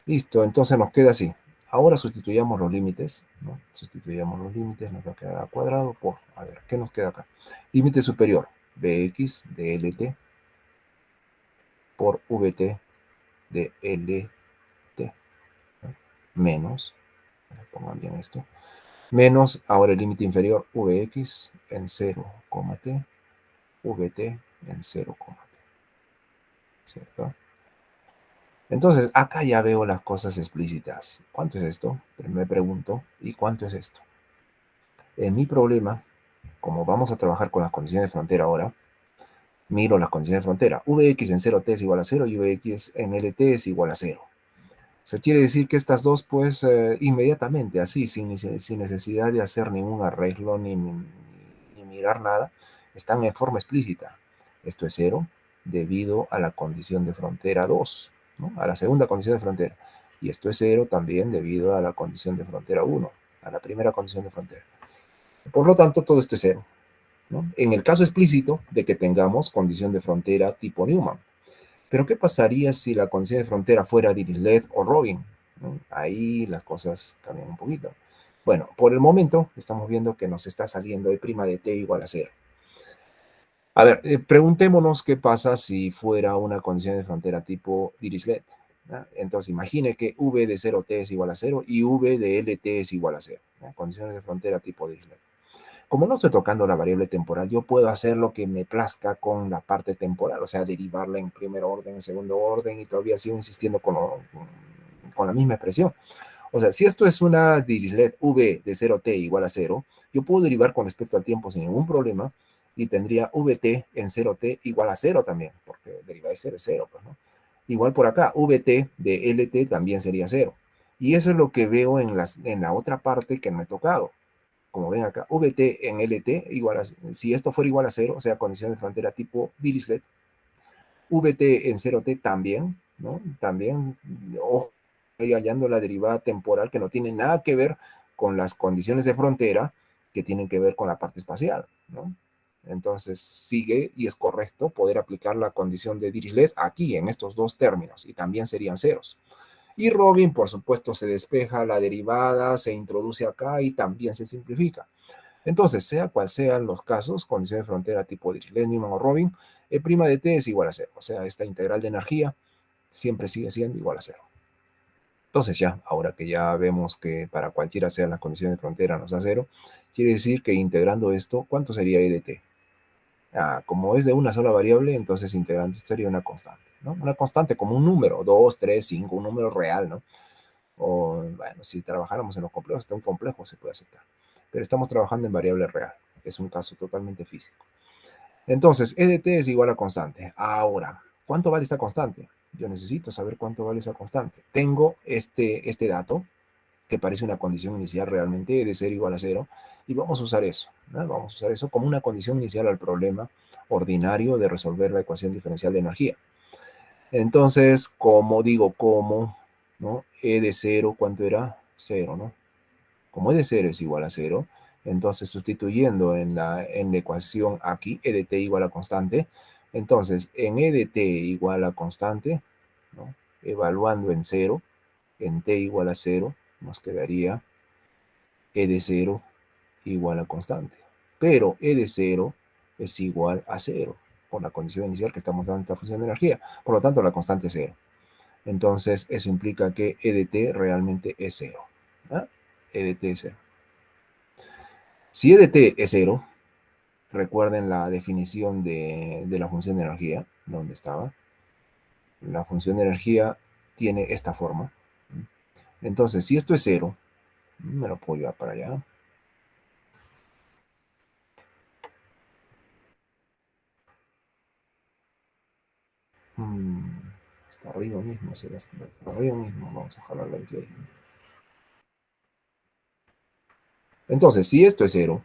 Listo, entonces nos queda así. Ahora sustituyamos los límites, ¿no? Sustituyamos los límites, nos va a quedar a cuadrado por, a ver, ¿qué nos queda acá? Límite superior, bx de lt por vt de lt, ¿no? Menos, pongan bien esto, menos ahora el límite inferior vx en 0, t, vt en 0, t, ¿cierto? Entonces, acá ya veo las cosas explícitas. ¿Cuánto es esto? Me pregunto, ¿y cuánto es esto? En mi problema, como vamos a trabajar con las condiciones de frontera ahora, miro las condiciones de frontera. Vx en 0t es igual a 0 y Vx en lt es igual a 0. Se quiere decir que estas dos, pues, inmediatamente, así, sin necesidad de hacer ningún arreglo ni mirar nada, están en forma explícita. Esto es 0 debido a la condición de frontera 2, ¿no? A la segunda condición de frontera. Y esto es 0 también debido a la condición de frontera 1, a la primera condición de frontera. Por lo tanto, todo esto es 0, ¿no? En el caso explícito de que tengamos condición de frontera tipo Newman. Pero ¿qué pasaría si la condición de frontera fuera Dirichlet o Robin? ¿No? Ahí las cosas cambian un poquito. Bueno, por el momento estamos viendo que nos está saliendo E' de t igual a 0. A ver, preguntémonos qué pasa si fuera una condición de frontera tipo Dirichlet, ¿no? Entonces imagine que v de 0t es igual a 0 y v de lt es igual a 0, ¿no? Condiciones de frontera tipo Dirichlet. Como no estoy tocando la variable temporal, yo puedo hacer lo que me plazca con la parte temporal, o sea, derivarla en primer orden, en segundo orden, y todavía sigo insistiendo con la misma expresión. O sea, si esto es una Dirichlet v de 0t igual a 0, yo puedo derivar con respecto al tiempo sin ningún problema, y tendría vt en 0t igual a 0 también, porque derivar de 0 es 0, pues, ¿no? Igual por acá, vt de lt también sería 0. Y eso es lo que veo en la otra parte que me ha tocado. Como ven acá, vt en lt igual a, si esto fuera igual a 0, o sea, condición de frontera tipo Dirichlet, vt en 0t también, ¿no? También, ojo, estoy hallando la derivada temporal que no tiene nada que ver con las condiciones de frontera que tienen que ver con la parte espacial, ¿no? Entonces sigue y es correcto poder aplicar la condición de Dirichlet aquí en estos dos términos y también serían ceros. Y Robin, por supuesto, se despeja la derivada, se introduce acá y también se simplifica. Entonces, sea cual sean los casos, condición de frontera tipo Dirichlet, Newman o Robin, E' de t es igual a 0. O sea, esta integral de energía siempre sigue siendo igual a 0. Entonces ya, ahora que ya vemos que para cualquiera sea las condiciones de frontera nos da 0, quiere decir que integrando esto, ¿cuánto sería e de t? Como es de una sola variable, entonces integrando esto sería una constante, ¿no? Una constante como un número, 2, 3, 5, un número real, ¿no? O, bueno, si trabajáramos en los complejos, hasta un complejo se puede aceptar. Pero estamos trabajando en variable real. Es un caso totalmente físico. Entonces, e de t es igual a constante. Ahora, ¿cuánto vale esta constante? Yo necesito saber cuánto vale esa constante. Tengo este dato, que parece una condición inicial realmente, e de 0 igual a 0, y vamos a usar eso, ¿no? Vamos a usar eso como una condición inicial al problema ordinario de resolver la ecuación diferencial de energía. Entonces, como digo, ¿no? E de 0, ¿cuánto era? 0, ¿no? Como e de 0 es igual a 0, entonces sustituyendo en la ecuación aquí, e de t igual a constante, entonces en e de t igual a constante, ¿no? Evaluando en 0, en t igual a 0, nos quedaría e de 0 igual a constante. Pero e de 0 es igual a 0, por la condición inicial que estamos dando esta función de energía. Por lo tanto, la constante es 0. Entonces, eso implica que e de t realmente es 0. ¿Ah? E de t es 0. Si e de t es 0, recuerden la definición de la función de energía, donde estaba. La función de energía tiene esta forma. Entonces, si esto es 0, me lo puedo llevar para allá. Está arriba mismo, será está arriba mismo. Vamos a jalarla desde ahí. Entonces, si esto es 0,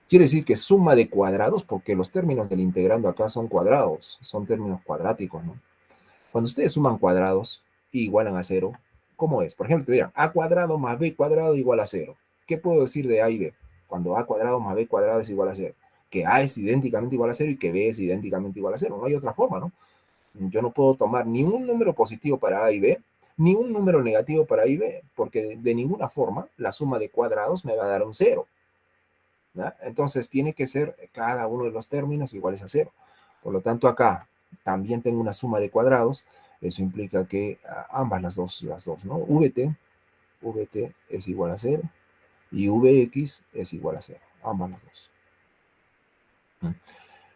quiere decir que suma de cuadrados, porque los términos del integrando acá son cuadrados, son términos cuadráticos, ¿no? Cuando ustedes suman cuadrados e igualan a 0, ¿cómo es? Por ejemplo, te dirán a cuadrado más b cuadrado igual a 0. ¿Qué puedo decir de a y b? Cuando a cuadrado más b cuadrado es igual a 0. Que a es idénticamente igual a 0 y que b es idénticamente igual a 0. No hay otra forma, ¿no? Yo no puedo tomar ni un número positivo para a y b, ni un número negativo para a y b, porque de ninguna forma la suma de cuadrados me va a dar un 0. ¿Ya? Entonces tiene que ser cada uno de los términos iguales a 0. Por lo tanto, acá también tengo una suma de cuadrados. Eso implica que ambas las dos, ¿no? Vt es igual a 0 y Vx es igual a 0. Ambas las dos.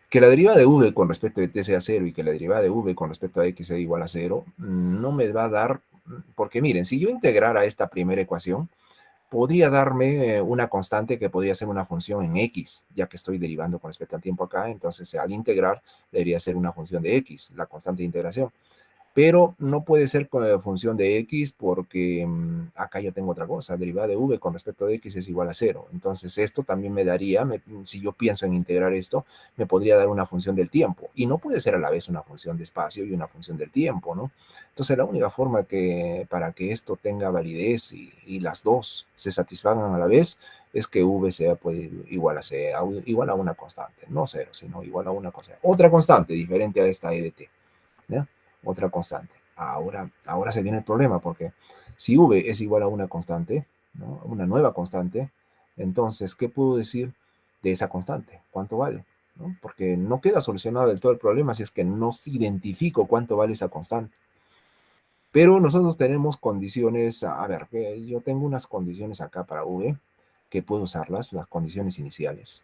Que la derivada de v con respecto de t sea 0 y que la derivada de v con respecto a x sea igual a 0, no me va a dar, porque miren, si yo integrara esta primera ecuación, podría darme una constante que podría ser una función en x, ya que estoy derivando con respecto al tiempo acá, entonces al integrar debería ser una función de x, la constante de integración. Pero no puede ser con función de x porque acá yo tengo otra cosa, derivada de v con respecto a x es igual a 0. Entonces esto también me daría, si yo pienso en integrar esto, me podría dar una función del tiempo. Y no puede ser a la vez una función de espacio y una función del tiempo, ¿no? Entonces la única forma para que esto tenga validez y las dos se satisfagan a la vez es que v sea pues, igual a una constante, no 0, sino igual a una constante. Otra constante diferente a esta e de t. ¿Ya? Otra constante. Ahora se viene el problema, porque si v es igual a una constante, ¿no? Una nueva constante, entonces, ¿qué puedo decir de esa constante? ¿Cuánto vale? ¿No? Porque no queda solucionado del todo el problema si es que no identifico cuánto vale esa constante. Pero nosotros tenemos condiciones, a ver, yo tengo unas condiciones acá para v, que puedo usarlas, las condiciones iniciales.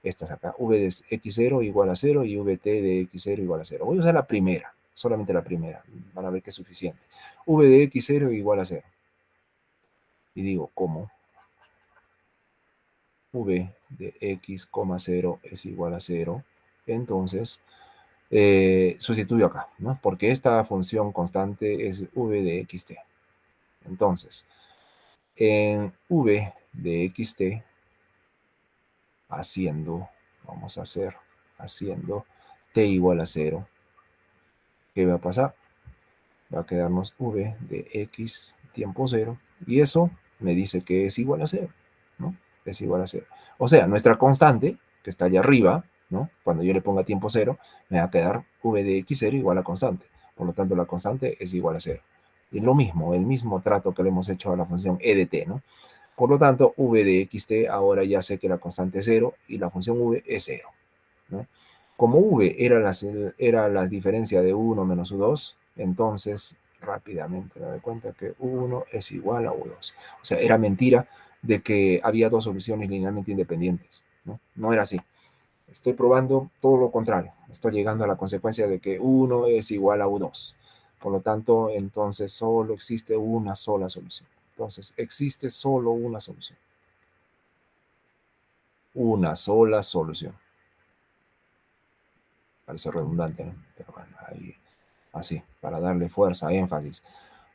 Estas acá, v de x0 igual a 0 y vt de x0 igual a 0. Voy a usar la primera, solamente la primera, para ver que es suficiente. V de x0 igual a 0. Y digo, ¿cómo? V de x, 0 es igual a 0. Entonces, sustituyo acá, ¿no? Porque esta función constante es v de xt. Entonces, en v de xt, vamos a hacer, haciendo t igual a 0, ¿qué va a pasar? Va a quedarnos v de x tiempo 0, y eso me dice que es igual a 0, ¿no? Es igual a 0. O sea, nuestra constante, que está allá arriba, ¿no? Cuando yo le ponga tiempo 0, me va a quedar v de x0 igual a constante. Por lo tanto, la constante es igual a 0. Y lo mismo, el mismo trato que le hemos hecho a la función e de t, ¿no? Por lo tanto, v de xt, ahora ya sé que la constante es 0 y la función v es 0, ¿no? Como v era la diferencia de 1 menos u2, entonces rápidamente me doy cuenta que U1 es igual a U2. O sea, era mentira de que había dos soluciones linealmente independientes, ¿no? No era así. Estoy probando todo lo contrario. Estoy llegando a la consecuencia de que U1 es igual a U2. Por lo tanto, entonces solo existe una sola solución. Entonces, existe solo una solución. Una sola solución. Parece redundante, ¿no? Pero bueno, ahí, así, para darle fuerza, énfasis.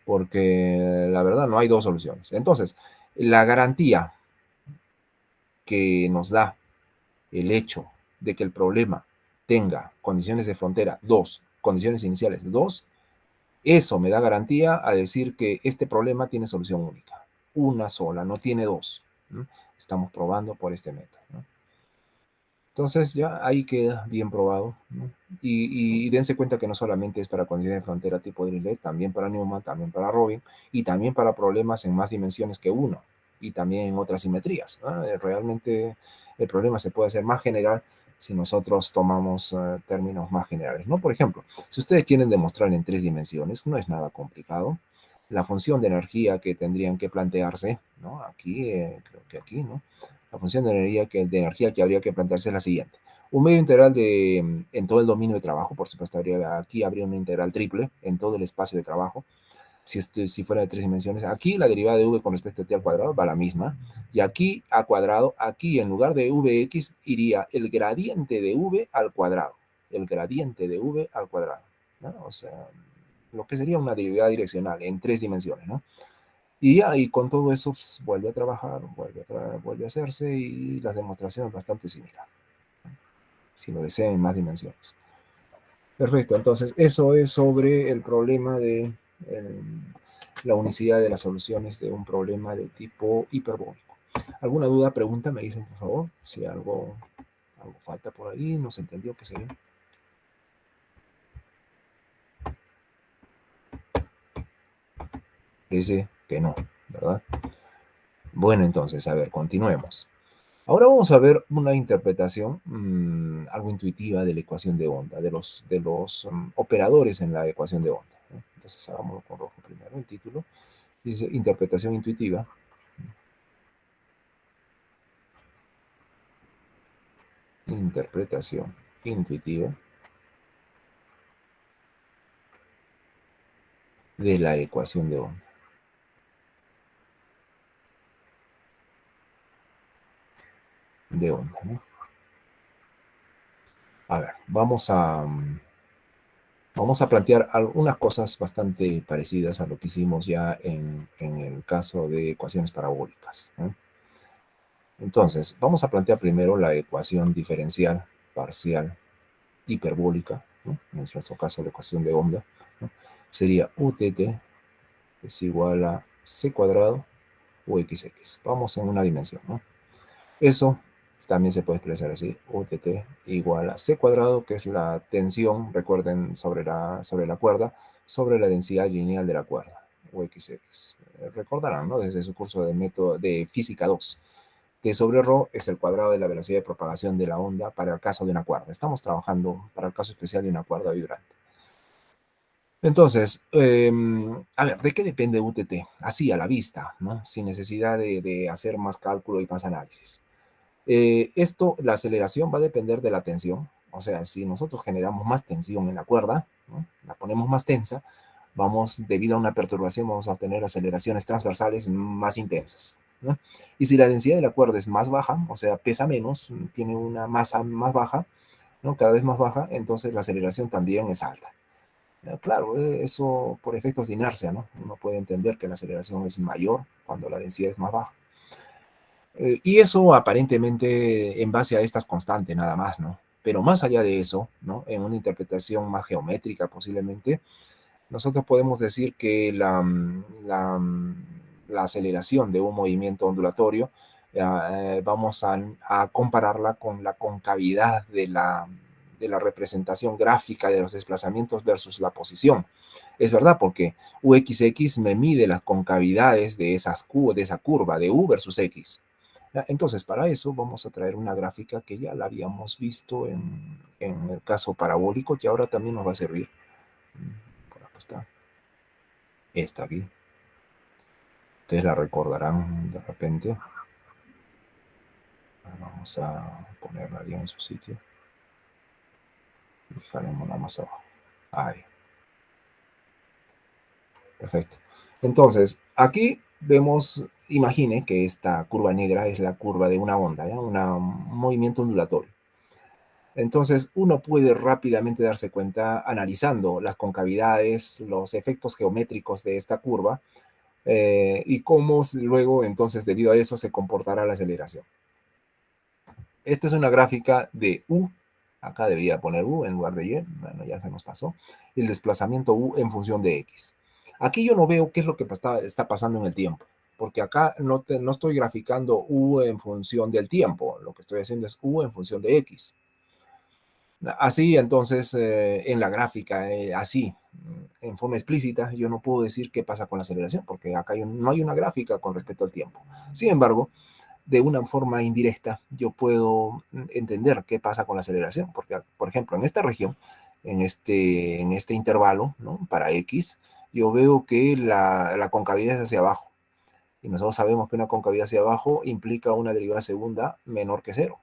Porque la verdad no hay dos soluciones. Entonces, la garantía que nos da el hecho de que el problema tenga condiciones de frontera 2, condiciones iniciales 2, eso me da garantía a decir que este problema tiene solución única, una sola, no tiene dos, ¿no? Estamos probando por este método, ¿no? Entonces ya ahí queda bien probado, ¿no? Y dense cuenta que no solamente es para condiciones de frontera tipo Dirichlet, también para Newman, también para Robin, y también para problemas en más dimensiones que uno, y también en otras simetrías, ¿no? Realmente el problema se puede hacer más general si nosotros tomamos términos más generales, ¿no? Por ejemplo, si ustedes quieren demostrar en tres dimensiones, no es nada complicado. La función de energía que tendrían que plantearse, ¿no? Aquí, creo que aquí, ¿no? La función de energía que habría que plantearse es la siguiente. Un medio integral en todo el dominio de trabajo, por supuesto, aquí habría una integral triple en todo el espacio de trabajo, si fuera de tres dimensiones. Aquí la derivada de v con respecto a t al cuadrado va la misma, y aquí a cuadrado, aquí en lugar de vx iría el gradiente de v al cuadrado, el gradiente de v al cuadrado, ¿no? O sea, lo que sería una derivada direccional en tres dimensiones, ¿no? Y ya, y con todo eso pues, vuelve a trabajar, vuelve a hacerse y las demostraciones bastante similar, si lo desean en más dimensiones. Perfecto, entonces eso es sobre el problema de la unicidad de las soluciones de un problema de tipo hiperbólico. ¿Alguna duda, pregunta? Me dicen, por favor, si algo falta por ahí, no se entendió, qué sé yo. Dice que no, ¿verdad? Bueno, entonces, a ver, continuemos. Ahora vamos a ver una interpretación algo intuitiva de la ecuación de onda, de los operadores en la ecuación de onda, ¿no? Entonces hagámoslo con rojo primero, el título. Dice interpretación intuitiva. Interpretación intuitiva de la ecuación de onda. De onda, ¿no? A ver, vamos a plantear algunas cosas bastante parecidas a lo que hicimos ya en el caso de ecuaciones parabólicas, ¿no? Entonces, vamos a plantear primero la ecuación diferencial parcial hiperbólica, ¿no? En nuestro caso la ecuación de onda, ¿no? Sería UTT es igual a c cuadrado o xx. Vamos en una dimensión, ¿no? Eso también se puede expresar así, UTT igual a c cuadrado, que es la tensión, recuerden, sobre la cuerda, sobre la densidad lineal de la cuerda, o XX. Recordarán, ¿no? Desde su curso de método de física 2. T sobre ρ es el cuadrado de la velocidad de propagación de la onda para el caso de una cuerda. Estamos trabajando para el caso especial de una cuerda vibrante. Entonces, a ver, ¿de qué depende UTT? Así, a la vista, ¿no? Sin necesidad de hacer más cálculo y más análisis. La aceleración va a depender de la tensión. O sea, si nosotros generamos más tensión en la cuerda, ¿no? La ponemos más tensa, debido a una perturbación, vamos a obtener aceleraciones transversales más intensas, ¿no? Y si la densidad de la cuerda es más baja, o sea, pesa menos, tiene una masa más baja, ¿no? Cada vez más baja, entonces la aceleración también es alta. Claro, eso por efectos de inercia, ¿no? Uno puede entender que la aceleración es mayor cuando la densidad es más baja. Y eso aparentemente en base a estas constantes nada más, ¿no? Pero más allá de eso, ¿no? En una interpretación más geométrica posiblemente, nosotros podemos decir que la aceleración de un movimiento ondulatorio, vamos a compararla con la concavidad de la representación gráfica de los desplazamientos versus la posición. Es verdad, porque UXX me mide las concavidades de esa curva de U versus X. Entonces, para eso vamos a traer una gráfica que ya la habíamos visto en el caso parabólico, que ahora también nos va a servir. Por acá está. esta aquí. Ustedes la recordarán de repente. Vamos a ponerla bien en su sitio. Y jalemos nada más abajo. Ahí. Perfecto. Entonces, aquí vemos, imagine que esta curva negra es la curva de una onda, ¿ya? Un movimiento ondulatorio. Entonces, uno puede rápidamente darse cuenta analizando las concavidades, los efectos geométricos de esta curva y cómo luego, entonces, debido a eso, se comportará la aceleración. Esta es una gráfica de U. Acá debería poner U en lugar de Y. Bueno, ya se nos pasó. El desplazamiento U en función de X. Aquí yo no veo qué es lo que está pasando en el tiempo, porque acá no estoy graficando U en función del tiempo. Lo que estoy haciendo es U en función de X. Así, entonces, en la gráfica, así, en forma explícita, yo no puedo decir qué pasa con la aceleración, porque acá no hay una gráfica con respecto al tiempo. Sin embargo, de una forma indirecta, yo puedo entender qué pasa con la aceleración, porque, por ejemplo, en esta región, en este intervalo, ¿no? Para X, yo veo que la concavidad es hacia abajo, y nosotros sabemos que una concavidad hacia abajo implica una derivada segunda menor que cero.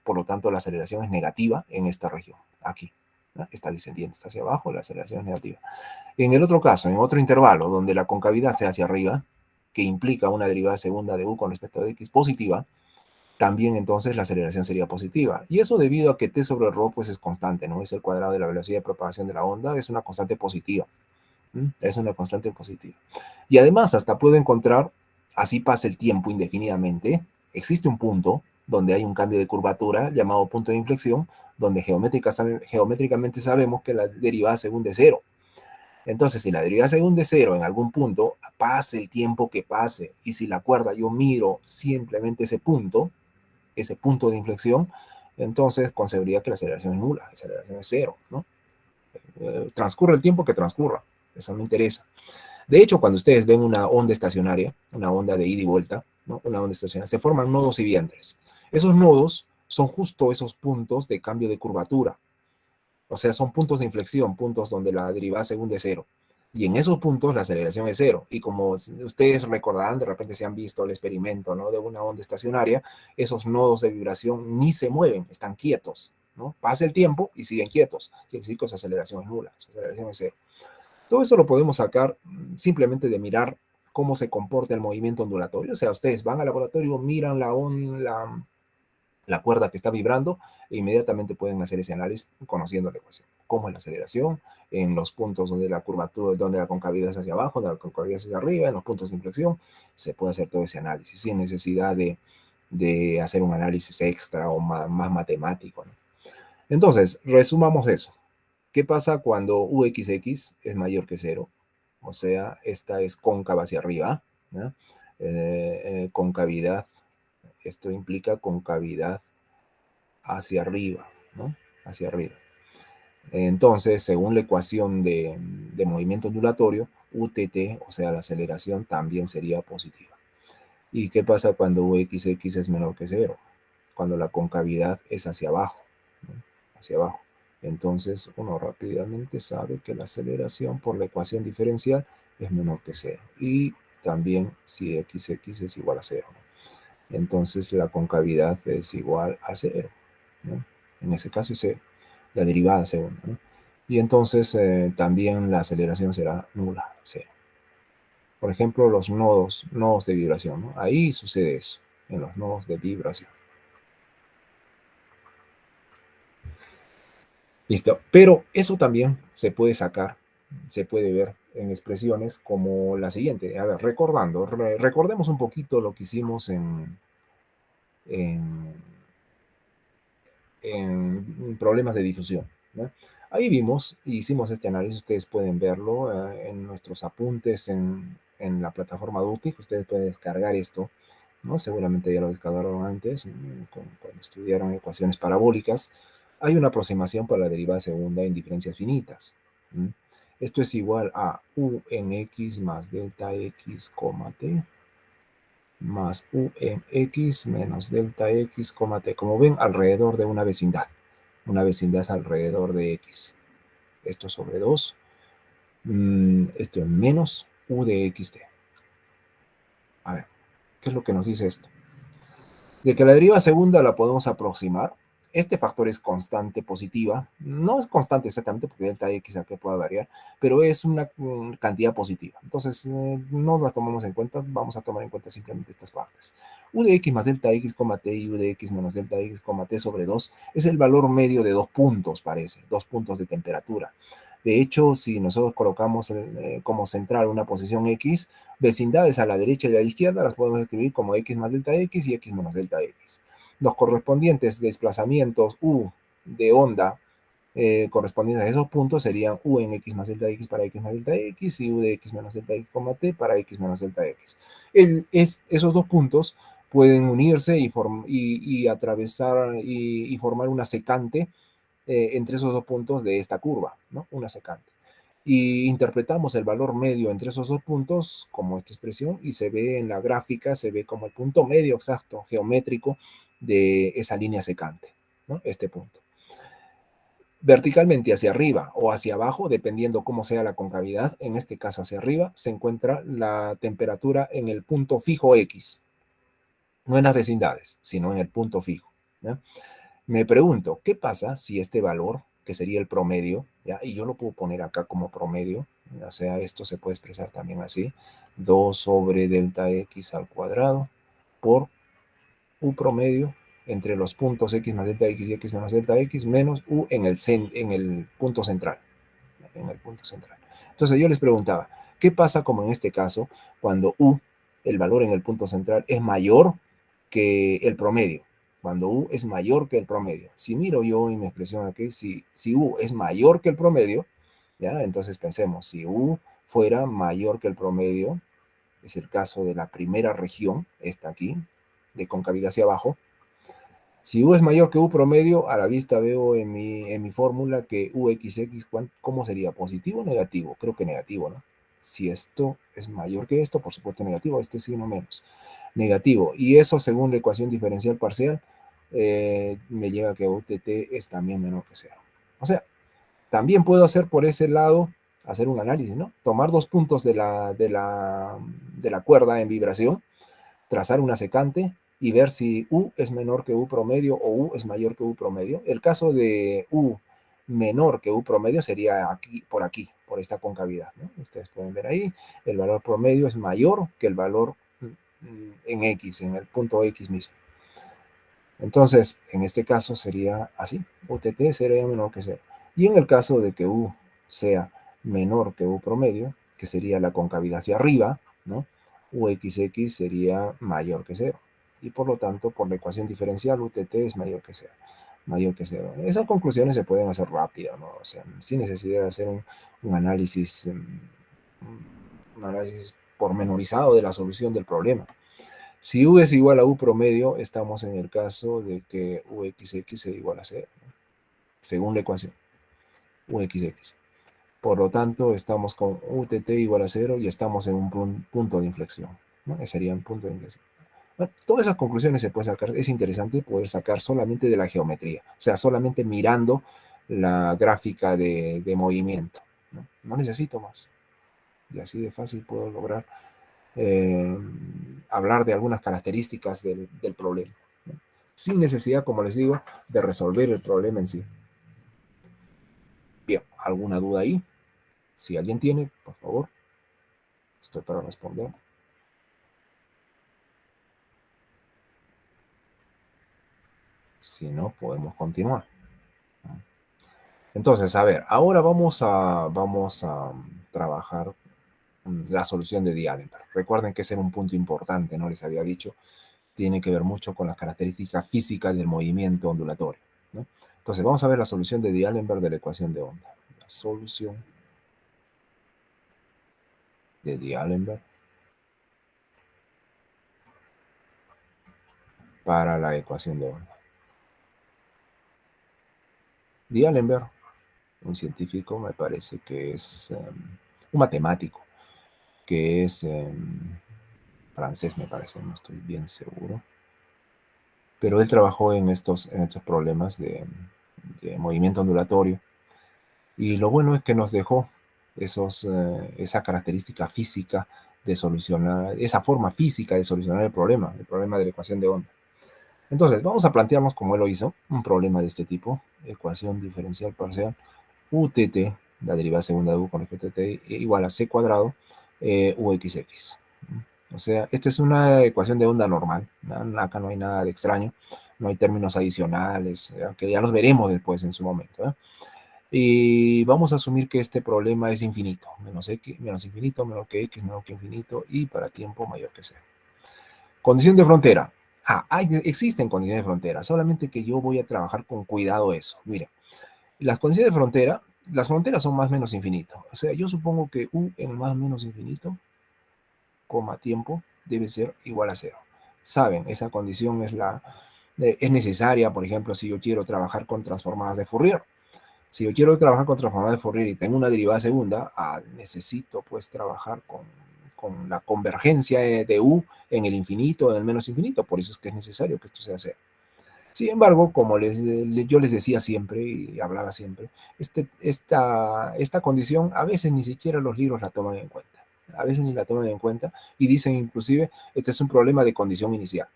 Por lo tanto, la aceleración es negativa en esta región, aquí. ¿No? Está descendiendo, está hacia abajo, la aceleración es negativa. En el otro caso, en otro intervalo, donde la concavidad sea hacia arriba, que implica una derivada segunda de u con respecto a x positiva, también entonces la aceleración sería positiva. Y eso debido a que t sobre ρ pues es constante, ¿no? Es el cuadrado de la velocidad de propagación de la onda, es una constante positiva. Es una constante positiva. Y además hasta puedo encontrar, así pasa el tiempo indefinidamente, existe un punto donde hay un cambio de curvatura llamado punto de inflexión, donde geométricamente sabemos que la derivada segunda es cero. Entonces, si la derivada segunda es cero en algún punto, pase el tiempo que pase, y si la cuerda yo miro simplemente ese punto de inflexión, entonces con seguridad que la aceleración es nula, la aceleración es cero, ¿no? Transcurre el tiempo que transcurra, eso me interesa. De hecho, cuando ustedes ven una onda estacionaria, una onda de ida y vuelta, ¿no? Una onda estacionaria, se forman nodos y vientres. Esos nodos son justo esos puntos de cambio de curvatura. O sea, son puntos de inflexión, puntos donde la derivada segunda es cero. Y en esos puntos la aceleración es cero. Y como ustedes recordarán, de repente se han visto el experimento, ¿no? De una onda estacionaria, esos nodos de vibración ni se mueven, están quietos, ¿no? Pasa el tiempo y siguen quietos. Quiere decir que su aceleración es nula, su aceleración es cero. Todo eso lo podemos sacar simplemente de mirar cómo se comporta el movimiento ondulatorio. O sea, ustedes van al laboratorio, miran la cuerda que está vibrando e inmediatamente pueden hacer ese análisis conociendo la ecuación. Cómo es la aceleración en los puntos donde la curvatura, donde la concavidad es hacia abajo, donde la concavidad es hacia arriba, en los puntos de inflexión, se puede hacer todo ese análisis sin necesidad de hacer un análisis extra o más matemático, ¿no? Entonces, resumamos eso. ¿Qué pasa cuando UXX es mayor que cero? O sea, esta es cóncava hacia arriba, ¿no? Concavidad, esto implica concavidad hacia arriba, ¿no? Hacia arriba. Entonces, según la ecuación de movimiento ondulatorio, UTT, o sea, la aceleración, también sería positiva. ¿Y qué pasa cuando UXX es menor que cero? Cuando la concavidad es hacia abajo, ¿no? Hacia abajo. Entonces, uno rápidamente sabe que la aceleración por la ecuación diferencial es menor que cero. Y también si XX es igual a cero, ¿no? Entonces, la concavidad es igual a cero, ¿no? En ese caso es cero, la derivada segunda, ¿no? Y entonces también la aceleración será nula, cero. Por ejemplo, los nodos de vibración, ¿no? Ahí sucede eso, en los nodos de vibración. Listo. Pero eso también se puede sacar, se puede ver en expresiones como la siguiente. A ver, recordemos un poquito lo que hicimos en, en problemas de difusión, ¿no? Ahí vimos, hicimos este análisis, ustedes pueden verlo en nuestros apuntes en la plataforma Dutic, ustedes pueden descargar esto, ¿no? Seguramente ya lo descargaron antes, cuando estudiaron ecuaciones parabólicas. Hay una aproximación para la derivada segunda en diferencias finitas. ¿Mm? Esto es igual a u en x más delta x, t, más u en x menos delta x, t. Como ven, alrededor de una vecindad alrededor de x. Esto sobre 2. Esto es menos U de xt. A ver, ¿qué es lo que nos dice esto? De que la deriva segunda la podemos aproximar. Este factor es constante positiva. No es constante exactamente porque delta x aunque pueda variar, pero es una cantidad positiva. Entonces, no la tomamos en cuenta, vamos a tomar en cuenta simplemente estas partes. U de x más delta x, t y u de x menos delta x, t sobre 2 es el valor medio de 2 puntos, parece, 2 puntos de temperatura. De hecho, si nosotros colocamos como central una posición x, vecindades a la derecha y a la izquierda las podemos escribir como x más delta x y x menos delta x. Los correspondientes desplazamientos u de onda correspondientes a esos puntos serían u en x más delta x para x más delta x y u de x menos delta x, t para x menos delta x. Esos dos puntos pueden unirse y atravesar y formar una secante entre esos dos puntos de esta curva, ¿no? Una secante. Y interpretamos el valor medio entre esos dos puntos como esta expresión y se ve en la gráfica, se ve como el punto medio exacto geométrico de esa línea secante, ¿no? Este punto. Verticalmente hacia arriba o hacia abajo, dependiendo cómo sea la concavidad, en este caso hacia arriba, se encuentra la temperatura en el punto fijo X, no en las vecindades, sino en el punto fijo, ¿ya? Me pregunto, ¿qué pasa si este valor, que sería el promedio, ¿ya? Y yo lo puedo poner acá como promedio, o sea, esto se puede expresar también así, 2 sobre delta x al cuadrado por u promedio entre los puntos x más delta x y x menos delta x menos u en el punto central, en el punto central. Entonces yo les preguntaba, ¿qué pasa como en este caso cuando u, el valor en el punto central, es mayor que el promedio? Cuando u es mayor que el promedio. Si miro yo en mi expresión aquí, si u es mayor que el promedio, ¿ya? Entonces pensemos, si u fuera mayor que el promedio, es el caso de la primera región, esta aquí, de concavidad hacia abajo. Si u es mayor que u promedio, a la vista veo en mi fórmula que uxx, ¿cómo sería? ¿Positivo o negativo? Creo que negativo, ¿no? Si esto es mayor que esto, por supuesto negativo, este signo menos. Negativo. Y eso, según la ecuación diferencial parcial, me lleva a que utt es también menor que cero. O sea, también puedo hacer por ese lado, hacer un análisis, ¿no? Tomar dos puntos de la cuerda en vibración, trazar una secante y ver si U es menor que U promedio o U es mayor que U promedio. El caso de U menor que U promedio sería aquí, por esta concavidad, ¿no? Ustedes pueden ver ahí, el valor promedio es mayor que el valor en X, en el punto X mismo. Entonces, en este caso sería así, UTT sería menor que cero. Y en el caso de que U sea menor que U promedio, que sería la concavidad hacia arriba, ¿no? UXX sería mayor que cero. Y por lo tanto, por la ecuación diferencial, UTT es mayor que cero. Mayor que cero. Esas conclusiones se pueden hacer rápido, ¿no? O sea, sin necesidad de hacer un análisis, un análisis pormenorizado de la solución del problema. Si U es igual a U promedio, estamos en el caso de que UXX es igual a 0, ¿no? Según la ecuación, UXX. Por lo tanto, estamos con UTT igual a 0 y estamos en un punto de inflexión, ¿no? Ese sería un punto de inflexión. Bueno, todas esas conclusiones se pueden sacar, es interesante poder sacar solamente de la geometría, o sea, solamente mirando la gráfica de movimiento, ¿no? No necesito más. Y así de fácil puedo lograr hablar de algunas características del problema, ¿no? Sin necesidad, como les digo, de resolver el problema en sí. Bien, ¿alguna duda ahí? Si alguien tiene, por favor, estoy para responder. Si no, podemos continuar. Entonces, a ver, ahora vamos a trabajar la solución de D'Alembert. Recuerden que ese era un punto importante, ¿no? Les había dicho, tiene que ver mucho con las características físicas del movimiento ondulatorio, ¿no? Entonces, vamos a ver la solución de D'Alembert de la ecuación de onda. La solución de D'Alembert para la ecuación de onda. D'Alembert, un científico, me parece que es un matemático, que es francés, me parece, no estoy bien seguro. Pero él trabajó en estos problemas de movimiento ondulatorio. Y lo bueno es que nos dejó esa característica física de solucionar, esa forma física de solucionar el problema de la ecuación de onda. Entonces, vamos a plantearnos, como él lo hizo, un problema de este tipo: ecuación diferencial parcial UTT, la derivada segunda de U con respecto a T, igual a C cuadrado UXX. O sea, esta es una ecuación de onda normal. Acá no hay nada de extraño, no hay términos adicionales, que ya los veremos después en su momento, ¿eh? Y vamos a asumir que este problema es infinito, menos x, menos infinito, menor que x, menor que infinito, y para tiempo mayor que cero. Condición de frontera. Existen condiciones de frontera, solamente que yo voy a trabajar con cuidado eso. Mire, las condiciones de frontera, las fronteras son más o menos infinito. O sea, yo supongo que u en más o menos infinito, coma tiempo, debe ser igual a cero. Saben, esa condición es necesaria, por ejemplo, si yo quiero trabajar con transformadas de Fourier. Si yo quiero trabajar con transformadas de Fourier y tengo una derivada segunda, necesito pues trabajar con la convergencia de U en el infinito, en el menos infinito. Por eso es que es necesario que esto sea cero. Sin embargo, como yo les decía siempre y hablaba siempre, esta condición a veces ni siquiera los libros la toman en cuenta. A veces ni la toman en cuenta y dicen inclusive, este es un problema de condición inicial.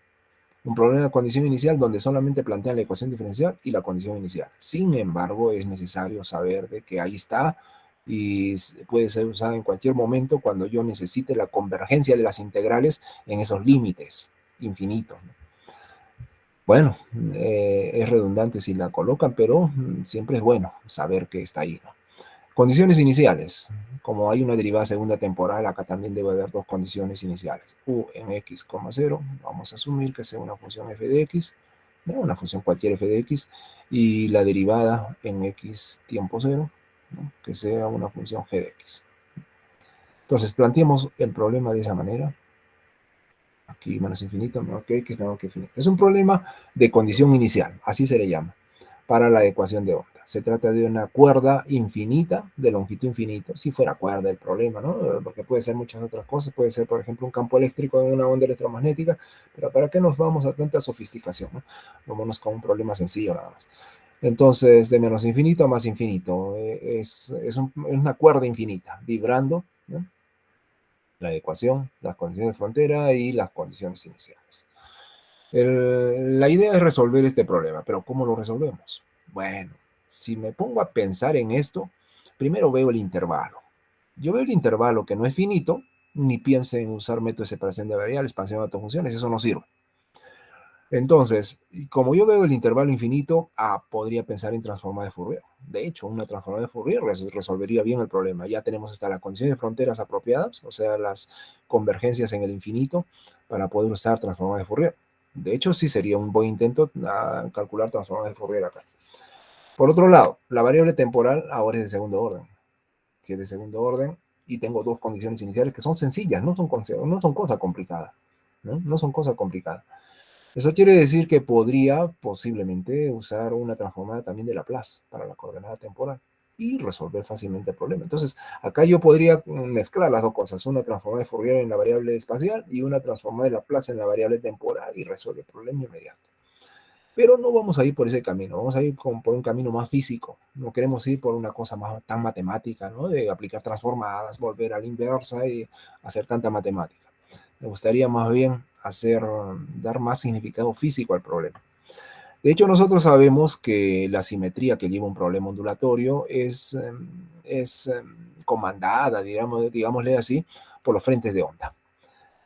Un problema de condición inicial donde solamente plantean la ecuación diferencial y la condición inicial. Sin embargo, es necesario saber de que ahí está y puede ser usada en cualquier momento cuando yo necesite la convergencia de las integrales en esos límites infinitos, ¿no? Bueno, es redundante si la colocan, pero siempre es bueno saber que está ahí, ¿no? Condiciones iniciales. Como hay una derivada segunda temporal, acá también debe haber dos condiciones iniciales. U en x, 0, vamos a asumir que sea una función f de x, ¿no? Una función cualquier f de x, y la derivada en x tiempo 0, ¿no? Que sea una función g de x. Entonces, planteemos el problema de esa manera. Aquí menos infinito, menor que x, menor que infinito. Es un problema de condición inicial, así se le llama, para la ecuación de onda. Se trata de una cuerda infinita, de longitud infinita, si fuera cuerda el problema, ¿no? Porque puede ser muchas otras cosas, puede ser, por ejemplo, un campo eléctrico en una onda electromagnética, pero ¿para qué nos vamos a tanta sofisticación, ¿no? Vámonos con un problema sencillo nada más. Entonces, de menos infinito a más infinito, es una cuerda infinita, vibrando, ¿no? La ecuación, las condiciones de frontera y las condiciones iniciales. La idea es resolver este problema, pero ¿cómo lo resolvemos? Bueno, si me pongo a pensar en esto, primero veo el intervalo. Yo veo el intervalo que no es finito, ni piense en usar método de separación de variables, expansión de autofunciones, eso no sirve. Entonces, como yo veo el intervalo infinito, podría pensar en transformada de Fourier. De hecho, una transformada de Fourier resolvería bien el problema. Ya tenemos hasta las condiciones de fronteras apropiadas, o sea, las convergencias en el infinito, para poder usar transformada de Fourier. De hecho, sí sería un buen intento calcular transformada de Fourier acá. Por otro lado, la variable temporal ahora es de segundo orden. Si es de segundo orden, y tengo dos condiciones iniciales que son sencillas, no son cosas complicadas. No son cosas complicadas. Eso quiere decir que podría posiblemente usar una transformada también de Laplace para la coordenada temporal y resolver fácilmente el problema. Entonces, acá yo podría mezclar las dos cosas, una transformada de Fourier en la variable espacial y una transformada de Laplace en la variable temporal, y resuelve el problema inmediato. Pero no vamos a ir por ese camino, vamos a ir por un camino más físico. No queremos ir por una cosa tan matemática, ¿no? De aplicar transformadas, volver a la inversa y hacer tanta matemática. Me gustaría más bien dar más significado físico al problema. De hecho, nosotros sabemos que la simetría que lleva un problema ondulatorio es comandada, digámosle así, por los frentes de onda.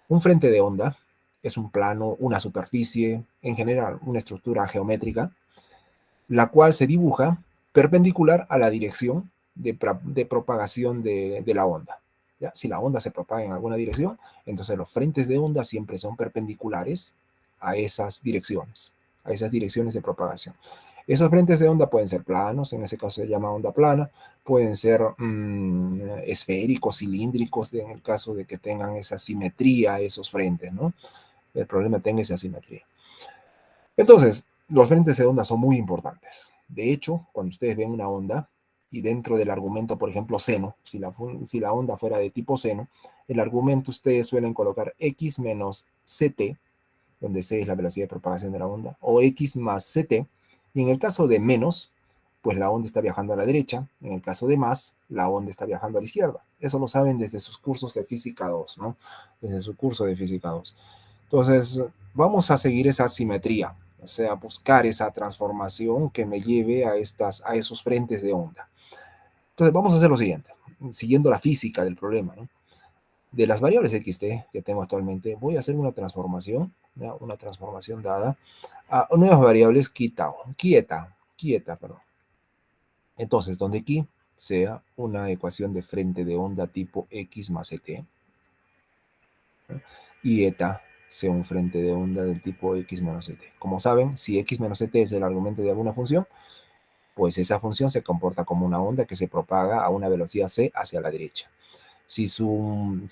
Un frente de onda es un plano, una superficie, en general una estructura geométrica, la cual se dibuja perpendicular a la dirección de propagación de la onda. ¿Ya? Si la onda se propaga en alguna dirección, entonces los frentes de onda siempre son perpendiculares a esas direcciones de propagación. Esos frentes de onda pueden ser planos, en ese caso se llama onda plana, pueden ser esféricos, cilíndricos, en el caso de que tengan esa simetría esos frentes, ¿no? El problema tenga esa simetría. Entonces, los frentes de onda son muy importantes. De hecho, cuando ustedes ven una onda y dentro del argumento, por ejemplo, seno, si la onda fuera de tipo seno, el argumento ustedes suelen colocar x menos ct, donde c es la velocidad de propagación de la onda, o x más ct, y en el caso de menos, pues la onda está viajando a la derecha. En el caso de más, la onda está viajando a la izquierda. Eso lo saben desde sus cursos de física 2, ¿no? Desde su curso de física 2. Entonces, vamos a seguir esa simetría, o sea, buscar esa transformación que me lleve a esos frentes de onda. Entonces, vamos a hacer lo siguiente, siguiendo la física del problema, ¿no? De las variables xt que tengo actualmente, voy a hacer una transformación, ¿ya? Una transformación dada a nuevas variables quieta, perdón. Entonces, donde aquí sea una ecuación de frente de onda tipo x más et, y eta sea un frente de onda del tipo x menos et. Como saben, si x menos et es el argumento de alguna función, pues esa función se comporta como una onda que se propaga a una velocidad c hacia la derecha. Si su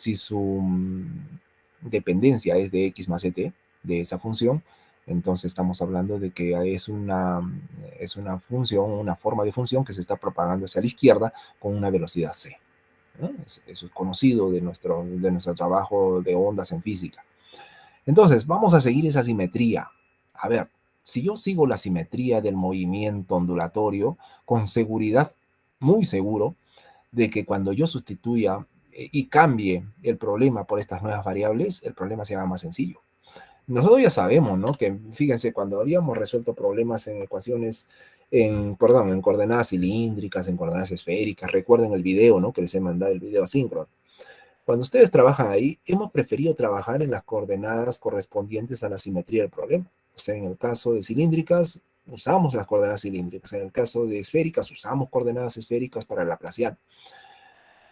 dependencia es de x más et, de esa función, entonces estamos hablando de que es una función, una forma de función que se está propagando hacia la izquierda con una velocidad c, ¿no? Eso es conocido de nuestro trabajo de ondas en física. Entonces, vamos a seguir esa simetría. A ver, si yo sigo la simetría del movimiento ondulatorio, con seguridad, muy seguro, de que cuando yo sustituya y cambie el problema por estas nuevas variables, el problema se haga más sencillo. Nosotros ya sabemos, ¿no? Que fíjense, cuando habíamos resuelto problemas en ecuaciones, en coordenadas cilíndricas, en coordenadas esféricas, recuerden el video, ¿no? Que les he mandado el video asíncrono. Cuando ustedes trabajan ahí, hemos preferido trabajar en las coordenadas correspondientes a la simetría del problema. O sea, en el caso de cilíndricas, usamos las coordenadas cilíndricas. En el caso de esféricas, usamos coordenadas esféricas para la Laplaciano.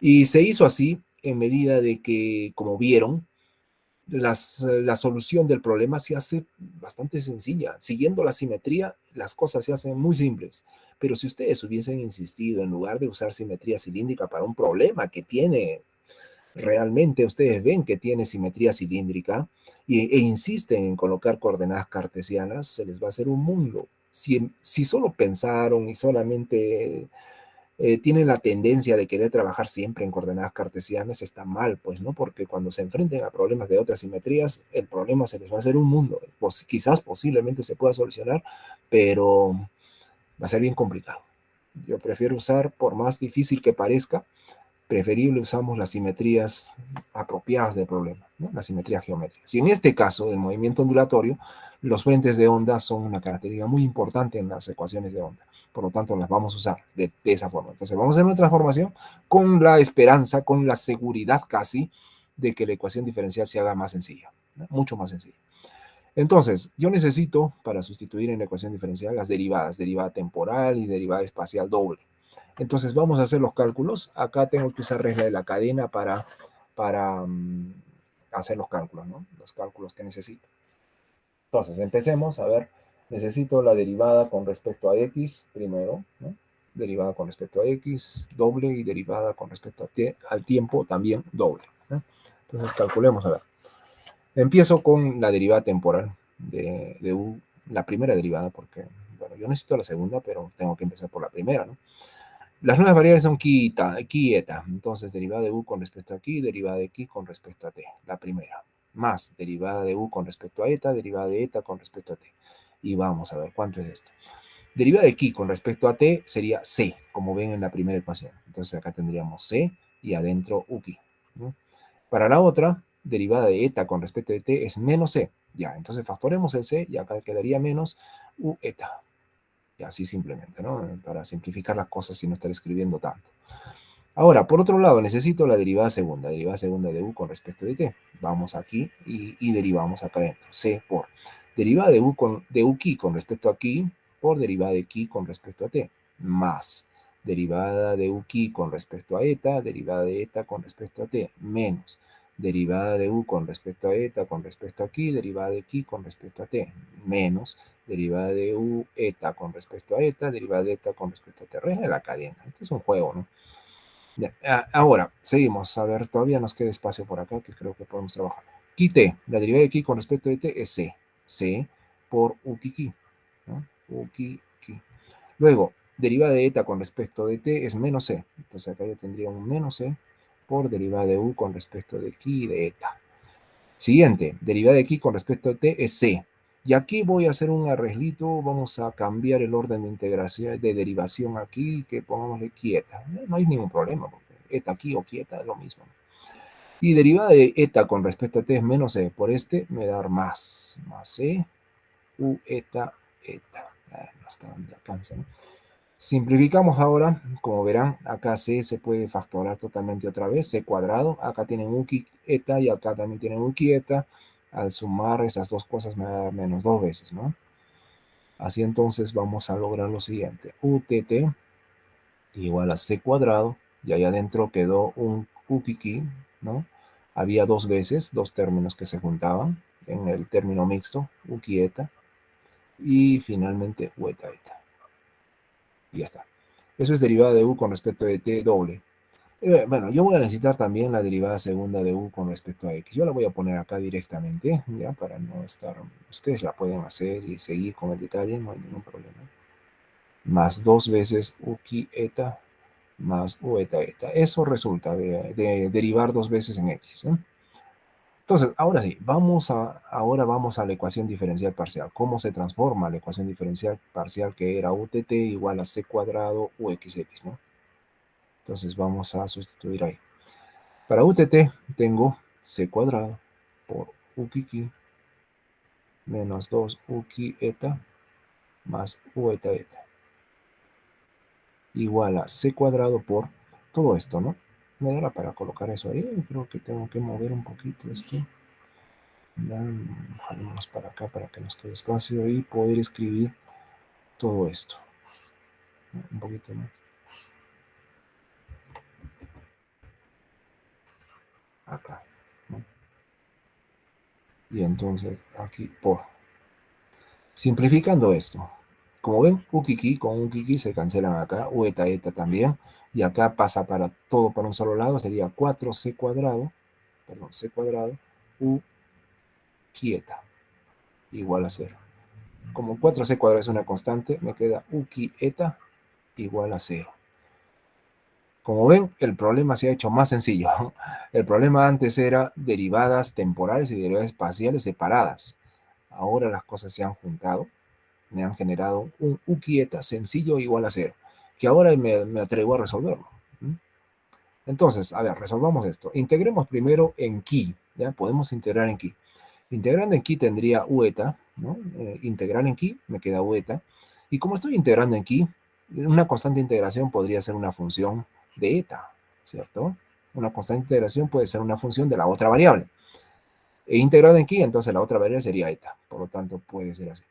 Y se hizo así en medida de que, como vieron, la solución del problema se hace bastante sencilla. Siguiendo la simetría, las cosas se hacen muy simples. Pero si ustedes hubiesen insistido, en lugar de usar simetría cilíndrica para un problema que tiene, realmente ustedes ven que tiene simetría cilíndrica e insisten en colocar coordenadas cartesianas, se les va a hacer un mundo. Si solo pensaron y solamente tienen la tendencia de querer trabajar siempre en coordenadas cartesianas, está mal, pues, ¿no? Porque cuando se enfrenten a problemas de otras simetrías, el problema se les va a hacer un mundo. Pues, quizás posiblemente se pueda solucionar, pero va a ser bien complicado. Yo prefiero usar, por más difícil que parezca, preferible usamos las simetrías apropiadas del problema, ¿no? La simetría geométrica. Si en este caso del movimiento ondulatorio, los frentes de onda son una característica muy importante en las ecuaciones de onda, por lo tanto las vamos a usar de esa forma. Entonces vamos a hacer una transformación con la esperanza, con la seguridad casi, de que la ecuación diferencial se haga más sencilla, ¿no? Mucho más sencilla. Entonces, yo necesito, para sustituir en la ecuación diferencial, las derivadas, derivada temporal y derivada espacial doble. Entonces, vamos a hacer los cálculos. Acá tengo que usar regla de la cadena para hacer los cálculos, ¿no? Los cálculos que necesito. Entonces, empecemos. A ver, necesito la derivada con respecto a x primero, ¿no? Derivada con respecto a x doble y derivada con respecto a al tiempo también doble, ¿no? Entonces, calculemos, a ver. Empiezo con la derivada temporal de u, la primera derivada, porque, bueno, yo necesito la segunda, pero tengo que empezar por la primera, ¿no? Las nuevas variables son qui y eta, entonces derivada de u con respecto a qui, derivada de qui con respecto a t, la primera, más derivada de u con respecto a eta, derivada de eta con respecto a t. Y vamos a ver cuánto es esto. Derivada de qui con respecto a t sería c, como ven en la primera ecuación. Entonces acá tendríamos c y adentro uqui, ¿no? Para la otra, derivada de eta con respecto de t es menos c. Ya, entonces factoremos el c y acá quedaría menos u eta. Y así simplemente, ¿no? Para simplificar las cosas y no estar escribiendo tanto. Ahora, por otro lado, necesito la derivada segunda de u con respecto de t. Vamos aquí y derivamos acá adentro. C por derivada de uqui con respecto a qui por derivada de qui con respecto a t, más derivada de uqui con respecto a eta, derivada de eta con respecto a t, menos derivada de u con respecto a eta con respecto a qui, derivada de qui con respecto a t, menos derivada de u eta con respecto a eta, derivada de eta con respecto a t. Regla de la cadena. Este es un juego, ¿no? Ya, ahora, seguimos. A ver, todavía nos queda espacio por acá que creo que podemos trabajar. Qui t, la derivada de qui con respecto de t es c. C por uqui, ¿no? Uqui. Luego, derivada de eta con respecto de t es menos c. Entonces acá yo tendría un menos c por derivada de u con respecto de qui y de eta. Siguiente, derivada de qui con respecto de t es c. Y aquí voy a hacer un arreglito, vamos a cambiar el orden de integración, de derivación aquí, que pongámosle quieta. No hay ningún problema, porque eta aquí o quieta es lo mismo. Y derivada de eta con respecto a t es menos e por este, me da más e, u eta, eta. Hasta donde alcanza, ¿no? Simplificamos ahora, como verán, acá c se puede factorar totalmente otra vez, c cuadrado, acá tienen uki eta y acá también tienen uki eta. Al sumar esas dos cosas me va a dar menos dos veces, ¿no? Así entonces vamos a lograr lo siguiente, utt igual a c cuadrado, y ahí adentro quedó un ukiki, ¿no? Había dos veces, dos términos que se juntaban en el término mixto, uki eta, y finalmente u eta eta. Y ya está. Eso es derivada de u con respecto de t doble. Bueno, yo voy a necesitar también la derivada segunda de u con respecto a x. Yo la voy a poner acá directamente, ya, para no estar... Ustedes la pueden hacer y seguir con el detalle, no hay ningún problema. Más dos veces uki eta más u eta eta. Eso resulta de derivar dos veces en x, ¿eh? Entonces, ahora sí, ahora vamos a la ecuación diferencial parcial. ¿Cómo se transforma la ecuación diferencial parcial que era utt igual a c cuadrado uxx, ¿no? Entonces vamos a sustituir ahí. Para utt tengo c cuadrado por uki menos 2 uki eta más u eta eta igual a c cuadrado por todo esto, ¿no? Me dará para colocar eso ahí. Creo que tengo que mover un poquito esto. Ya, jalemos para acá para que nos quede espacio y poder escribir todo esto. Un poquito más. Acá, ¿no? Y entonces aquí por. Simplificando esto. Como ven, ukiki con ukiki se cancelan acá, u eta eta también, y acá pasa para todo para un solo lado, sería 4c cuadrado, perdón, c cuadrado, u quieta, igual a 0. Como 4c cuadrado es una constante, me queda uki eta igual a 0. Como ven, el problema se ha hecho más sencillo. El problema antes era derivadas temporales y derivadas espaciales separadas. Ahora las cosas se han juntado, me han generado un uki eta sencillo igual a 0, que ahora me atrevo a resolverlo. Entonces, a ver, resolvamos esto. Integremos primero en ki, ¿ya? Podemos integrar en ki. Integrando en ki tendría u eta, ¿no? Integrar en ki, me queda u eta. Y como estoy integrando en ki, una constante de integración podría ser una función de eta, ¿cierto? Una constante de integración puede ser una función de la otra variable. E integrado en ki, entonces la otra variable sería eta. Por lo tanto, puede ser así.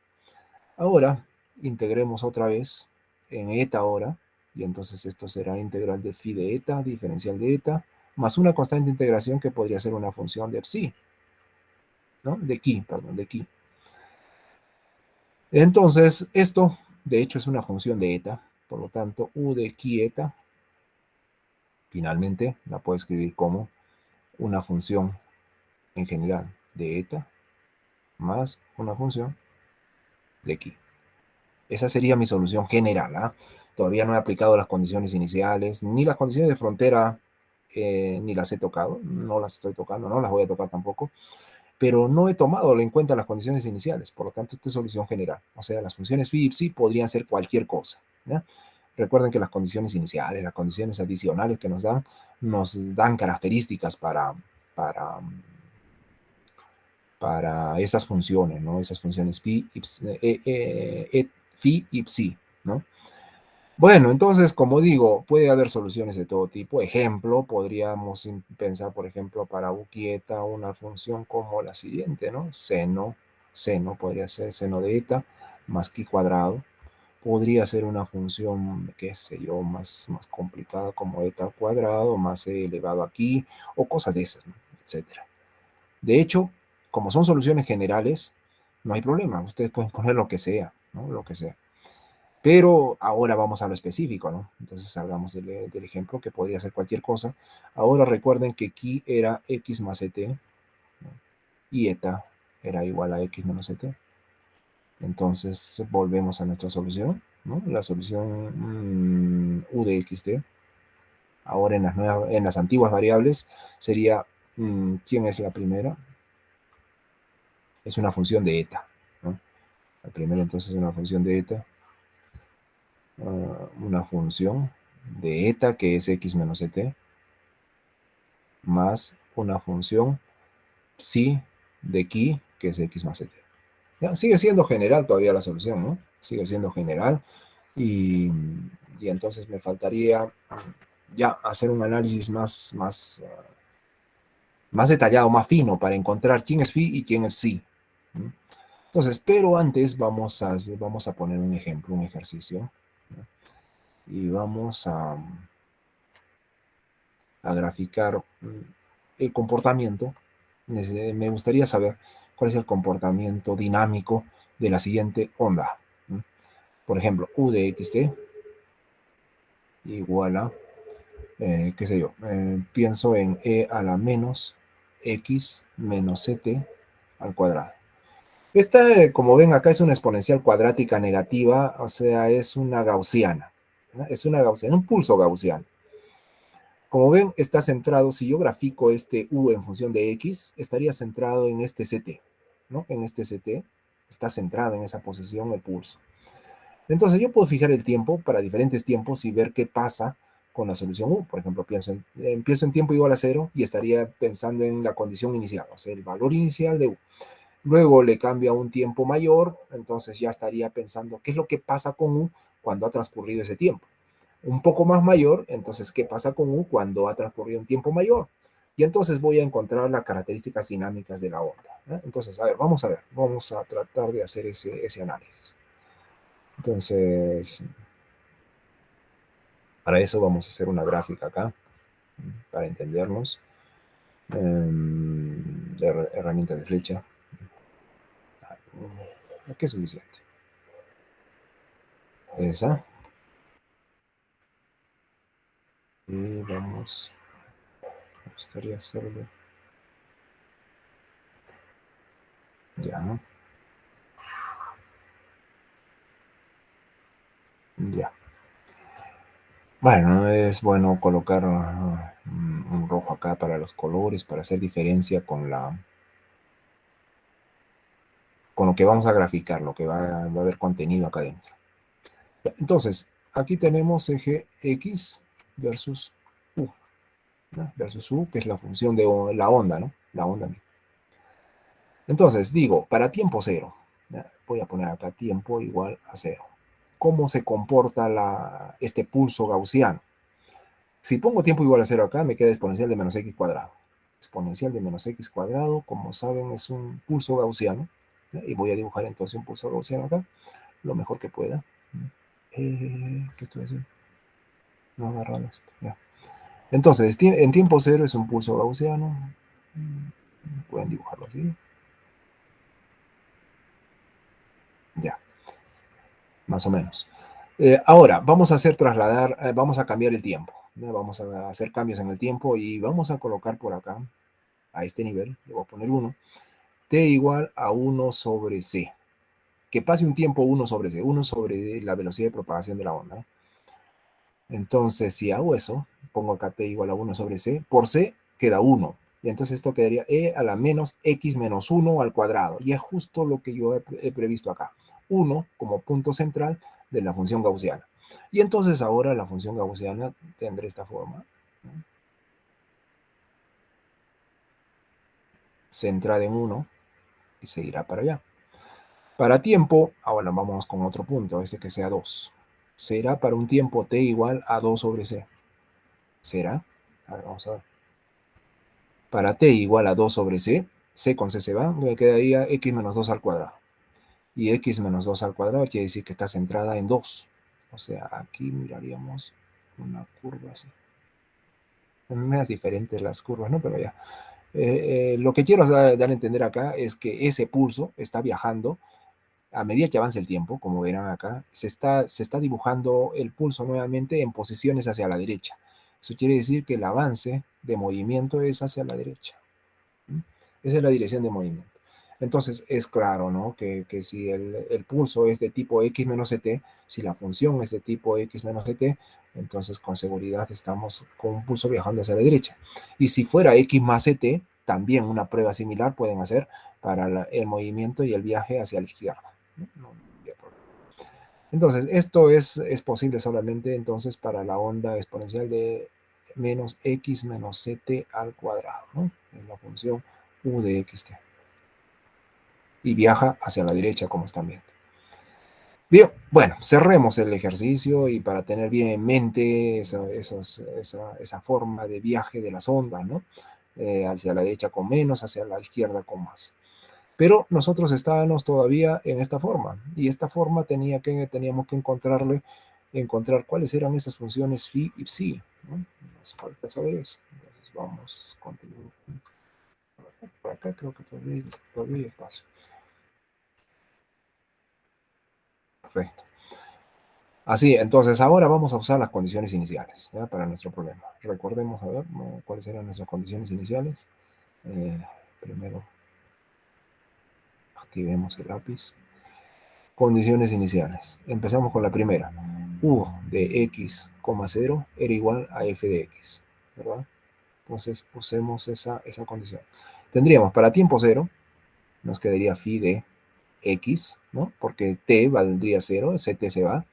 Ahora, integremos otra vez en eta ahora, y entonces esto será integral de phi de eta, diferencial de eta, más una constante de integración que podría ser una función de psi, ¿no? De ki, perdón, de ki. Entonces, esto, de hecho, es una función de eta, por lo tanto, u de ki eta, finalmente, la puedo escribir como una función en general de eta, más una función de ki. Esa sería mi solución general, ¿ah? Todavía no he aplicado las condiciones iniciales, ni las condiciones de frontera, ni las he tocado, no las estoy tocando, no las voy a tocar tampoco, pero no he tomado en cuenta las condiciones iniciales, por lo tanto, esta es solución general. O sea, las funciones phi y psi podrían ser cualquier cosa, ¿ya? Recuerden que las condiciones iniciales, las condiciones adicionales que nos dan características para esas funciones, ¿no? Esas funciones phi y psi, ¿no? Bueno, entonces, como digo, puede haber soluciones de todo tipo. Ejemplo, podríamos pensar, por ejemplo, para u quieta una función como la siguiente, ¿no? Seno podría ser seno de eta más ki cuadrado. Podría ser una función, qué sé yo, más complicada como eta al cuadrado más e elevado aquí, o cosas de esas, ¿no? Etcétera. De hecho, como son soluciones generales, no hay problema. Ustedes pueden poner lo que sea, ¿no? Lo que sea. Pero ahora vamos a lo específico, ¿no? Entonces salgamos del ejemplo que podría ser cualquier cosa. Ahora recuerden que aquí era x más et, ¿no? Y eta era igual a x menos et. Entonces volvemos a nuestra solución, ¿no? La solución u de xt. Ahora en las antiguas variables sería, ¿quién es la primera? Es una función de eta, ¿no? La primera entonces es una función de eta, una función de eta que es x menos et, más una función psi de ki que es x más et. Ya, sigue siendo general todavía la solución, ¿no? Sigue siendo general y entonces me faltaría ya hacer un análisis más detallado, más fino para encontrar quién es phi y quién es psi. Entonces, pero antes vamos a poner un ejemplo, un ejercicio, ¿no? Y vamos a graficar el comportamiento. Me gustaría saber cuál es el comportamiento dinámico de la siguiente onda. Por ejemplo, U de xt igual a, qué sé yo, pienso en e a la menos x menos ct al cuadrado. Esta, como ven acá, es una exponencial cuadrática negativa, o sea, es una gaussiana, ¿no? Es una gaussiana, un pulso gaussiano. Como ven, está centrado, si yo grafico este U en función de X, estaría centrado en este CT, ¿no? En este CT está centrado en esa posición el pulso. Entonces yo puedo fijar el tiempo para diferentes tiempos y ver qué pasa con la solución U. Por ejemplo, empiezo en tiempo igual a 0 y estaría pensando en la condición inicial, o sea, el valor inicial de U. Luego le cambia a un tiempo mayor, entonces ya estaría pensando qué es lo que pasa con U cuando ha transcurrido ese tiempo. Un poco más mayor, entonces qué pasa con U cuando ha transcurrido un tiempo mayor. Y entonces voy a encontrar las características dinámicas de la onda, ¿eh? Entonces, a ver, vamos a tratar de hacer ese análisis. Entonces, para eso vamos a hacer una gráfica acá, para entendernos. De herramienta de flecha. Aquí es suficiente. Esa. Y vamos, me gustaría hacerlo. Ya. Ya. Bueno, es bueno colocar un rojo acá para los colores, para hacer diferencia con lo que vamos a graficar, lo que va a haber contenido acá dentro. Entonces, aquí tenemos eje X versus U, ¿no? Versus U, que es la función de la onda, ¿no? La onda. Entonces, digo, para tiempo cero, ¿ya? Voy a poner acá tiempo igual a 0. ¿Cómo se comporta este pulso gaussiano? Si pongo tiempo igual a 0 acá, me queda exponencial de menos x cuadrado. Exponencial de menos x cuadrado, como saben, es un pulso gaussiano. ¿Ya? Y voy a dibujar entonces un pulso gaussiano acá, lo mejor que pueda. ¿Qué estoy haciendo? No he agarrado esto. Ya. Entonces, en tiempo cero es un pulso gaussiano. Pueden dibujarlo así. Ya, más o menos. Ahora, vamos a cambiar el tiempo, ¿no? Vamos a hacer cambios en el tiempo y vamos a colocar por acá, a este nivel, le voy a poner 1, t igual a 1 sobre c. Que pase un tiempo 1 sobre c, 1 sobre la velocidad de propagación de la onda, ¿no? Entonces, si hago eso, pongo acá t igual a 1 sobre c, por c queda 1. Y entonces esto quedaría e a la menos x menos 1 al cuadrado. Y es justo lo que yo he previsto acá. 1 como punto central de la función gaussiana. Y entonces ahora la función gaussiana tendrá esta forma, ¿no? Centrada en 1 y seguirá para allá. Para tiempo, ahora vamos con otro punto, este que sea 2. Será para un tiempo t igual a 2 sobre c. ¿Será? A ver, vamos a ver. Para t igual a 2 sobre c, c con c se va, me quedaría x menos 2 al cuadrado. Y x menos 2 al cuadrado quiere decir que está centrada en 2. O sea, aquí miraríamos una curva así. Son medias diferentes las curvas, ¿no? Pero ya. Lo que quiero dar a entender acá es que ese pulso está viajando a medida que avanza el tiempo, como verán acá, se está dibujando el pulso nuevamente en posiciones hacia la derecha. Eso quiere decir que el avance de movimiento es hacia la derecha. Esa es la dirección de movimiento. Entonces es claro, ¿no? Que si el pulso es de tipo x menos ct, si la función es de tipo x menos ct, entonces con seguridad estamos con un pulso viajando hacia la derecha. Y si fuera x más ct, también una prueba similar pueden hacer para el movimiento y el viaje hacia la izquierda. ¿no? No habría problema. Entonces, esto es posible solamente entonces para la onda exponencial de menos x menos ct al cuadrado, ¿no? En la función u de xt. Y viaja hacia la derecha, como están viendo. Bien, bueno, cerremos el ejercicio y para tener bien en mente esa forma de viaje de las ondas, ¿no? Hacia la derecha con menos, hacia la izquierda con más. Pero nosotros estábamos todavía en esta forma, y esta forma teníamos que encontrar cuáles eran esas funciones phi y psi, ¿no? Nos falta saber eso. Entonces vamos, continuar. Por acá creo que todavía hay espacio. Perfecto. Así, entonces ahora vamos a usar las condiciones iniciales, ¿ya? Para nuestro problema. Recordemos, a ver, cuáles eran nuestras condiciones iniciales. Primero, activemos el lápiz. Condiciones iniciales. Empezamos con la primera. U de x, 0 era igual a f de x, ¿verdad? Entonces usemos esa condición. Tendríamos para tiempo cero, nos quedaría phi de x, ¿no? Porque t valdría 0, ct se va,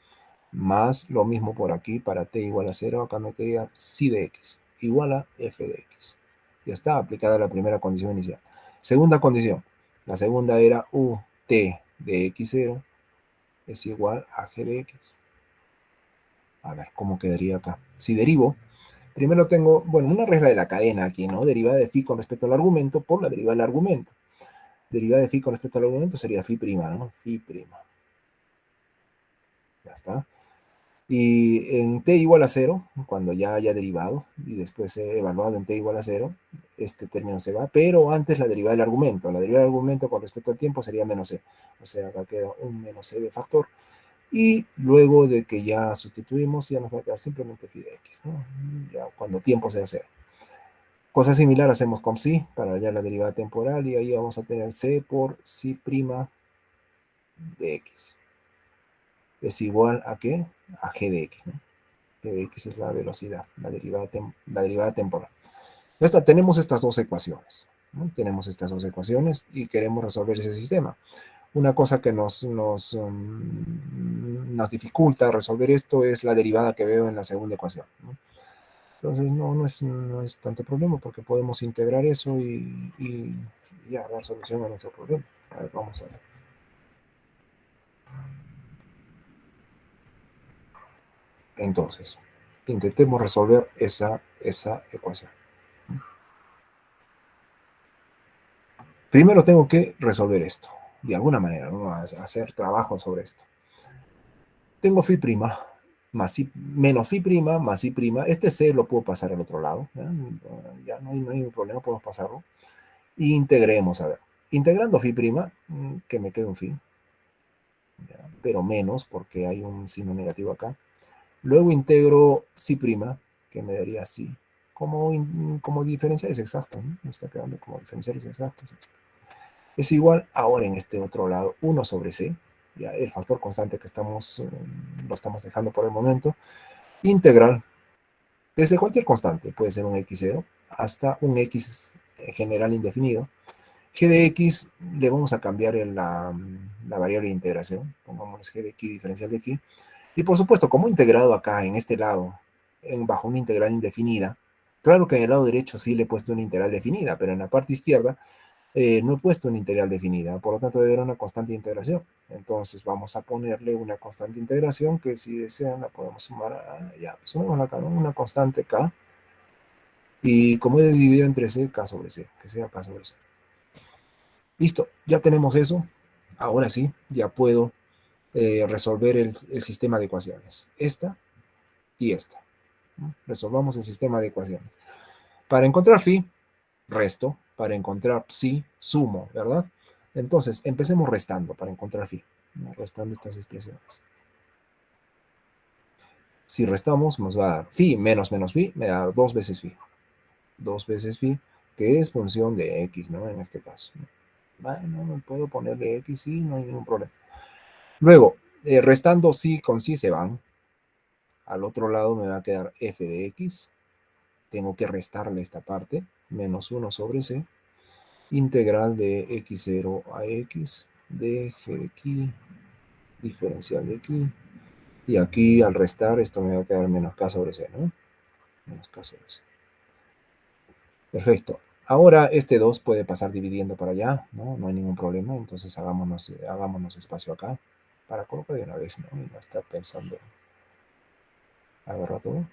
más lo mismo por aquí, para t igual a 0, acá me quedaría psi de x, igual a f de x. Ya está aplicada la primera condición inicial. Segunda condición. La segunda era u t de x0 es igual a g de x. A ver, ¿cómo quedaría acá? Si derivo, primero tengo, bueno, una regla de la cadena aquí, ¿no? Derivada de phi con respecto al argumento por la derivada del argumento. Derivada de phi con respecto al argumento sería phi prima, ¿no? Phi prima. Ya está. Y en t igual a 0, cuando ya haya derivado, y después he evaluado en t igual a 0, este término se va, pero antes la derivada del argumento. La derivada del argumento con respecto al tiempo sería menos c. O sea, acá queda un menos c de factor. Y luego de que ya sustituimos, ya nos va a quedar simplemente phi de x, ¿no? Ya cuando tiempo sea 0. Cosa similar hacemos con psi para hallar la derivada temporal y ahí vamos a tener c por psi prima de x. Es igual a ¿qué? A g de x, ¿no? G de x es la velocidad, la derivada temporal. Ya está, tenemos estas dos ecuaciones, ¿no? Tenemos estas dos ecuaciones y queremos resolver ese sistema. Una cosa que nos dificulta resolver esto es la derivada que veo en la segunda ecuación, ¿no? Entonces no es tanto problema porque podemos integrar eso y ya dar solución a nuestro problema. A ver, vamos a ver. Entonces, intentemos resolver esa ecuación. Primero tengo que resolver esto, de alguna manera, ¿no? Hacer trabajo sobre esto. Tengo phi prima más menos phi prima más phi prima. Este c lo puedo pasar al otro lado, ya no hay ningún problema, podemos pasarlo. Y integremos, a ver. Integrando phi prima, que me quede un phi, ¿ya? Pero menos porque hay un signo negativo acá. Luego integro psi prima, que me daría psi, como diferenciales exactos, ¿no? Me está quedando como diferenciales exactos. Es igual ahora en este otro lado, 1 sobre c, ya el factor constante que lo estamos dejando por el momento, integral desde cualquier constante, puede ser un x0 hasta un x general indefinido. G de x le vamos a cambiar la variable de integración, pongamos g de x diferencial de aquí, y por supuesto, como integrado acá en este lado, bajo una integral indefinida, claro que en el lado derecho sí le he puesto una integral definida, pero en la parte izquierda no he puesto una integral definida, por lo tanto debe haber una constante de integración. Entonces vamos a ponerle una constante de integración que si desean la podemos sumar ya, sumémosla acá, ¿no? Una constante k, y como he dividido entre c, k sobre c, que sea k sobre c. Listo, ya tenemos eso. Ahora sí, ya puedo resolver el sistema de ecuaciones. Esta y esta, ¿no? Resolvamos el sistema de ecuaciones. Para encontrar phi, resto. Para encontrar psi, sumo, ¿verdad? Entonces, empecemos restando para encontrar phi, ¿no? Restando estas expresiones. Si restamos, nos va a dar phi menos phi, me da 2 veces phi. 2 veces phi, que es función de x, ¿no? En este caso. Bueno, no puedo ponerle x, sí, no hay ningún problema. Luego, restando psi con psi se van. Al otro lado me va a quedar f de x. Tengo que restarle esta parte, menos 1 sobre c, integral de x0 a x, de g de aquí diferencial de aquí. Y aquí al restar esto me va a quedar menos k sobre c, ¿no? Menos k sobre c. Perfecto. Ahora este 2 puede pasar dividiendo para allá, ¿no? No hay ningún problema. Entonces hagámonos espacio acá para colocar de una vez, ¿no? Y no estar pensando, agarra todo.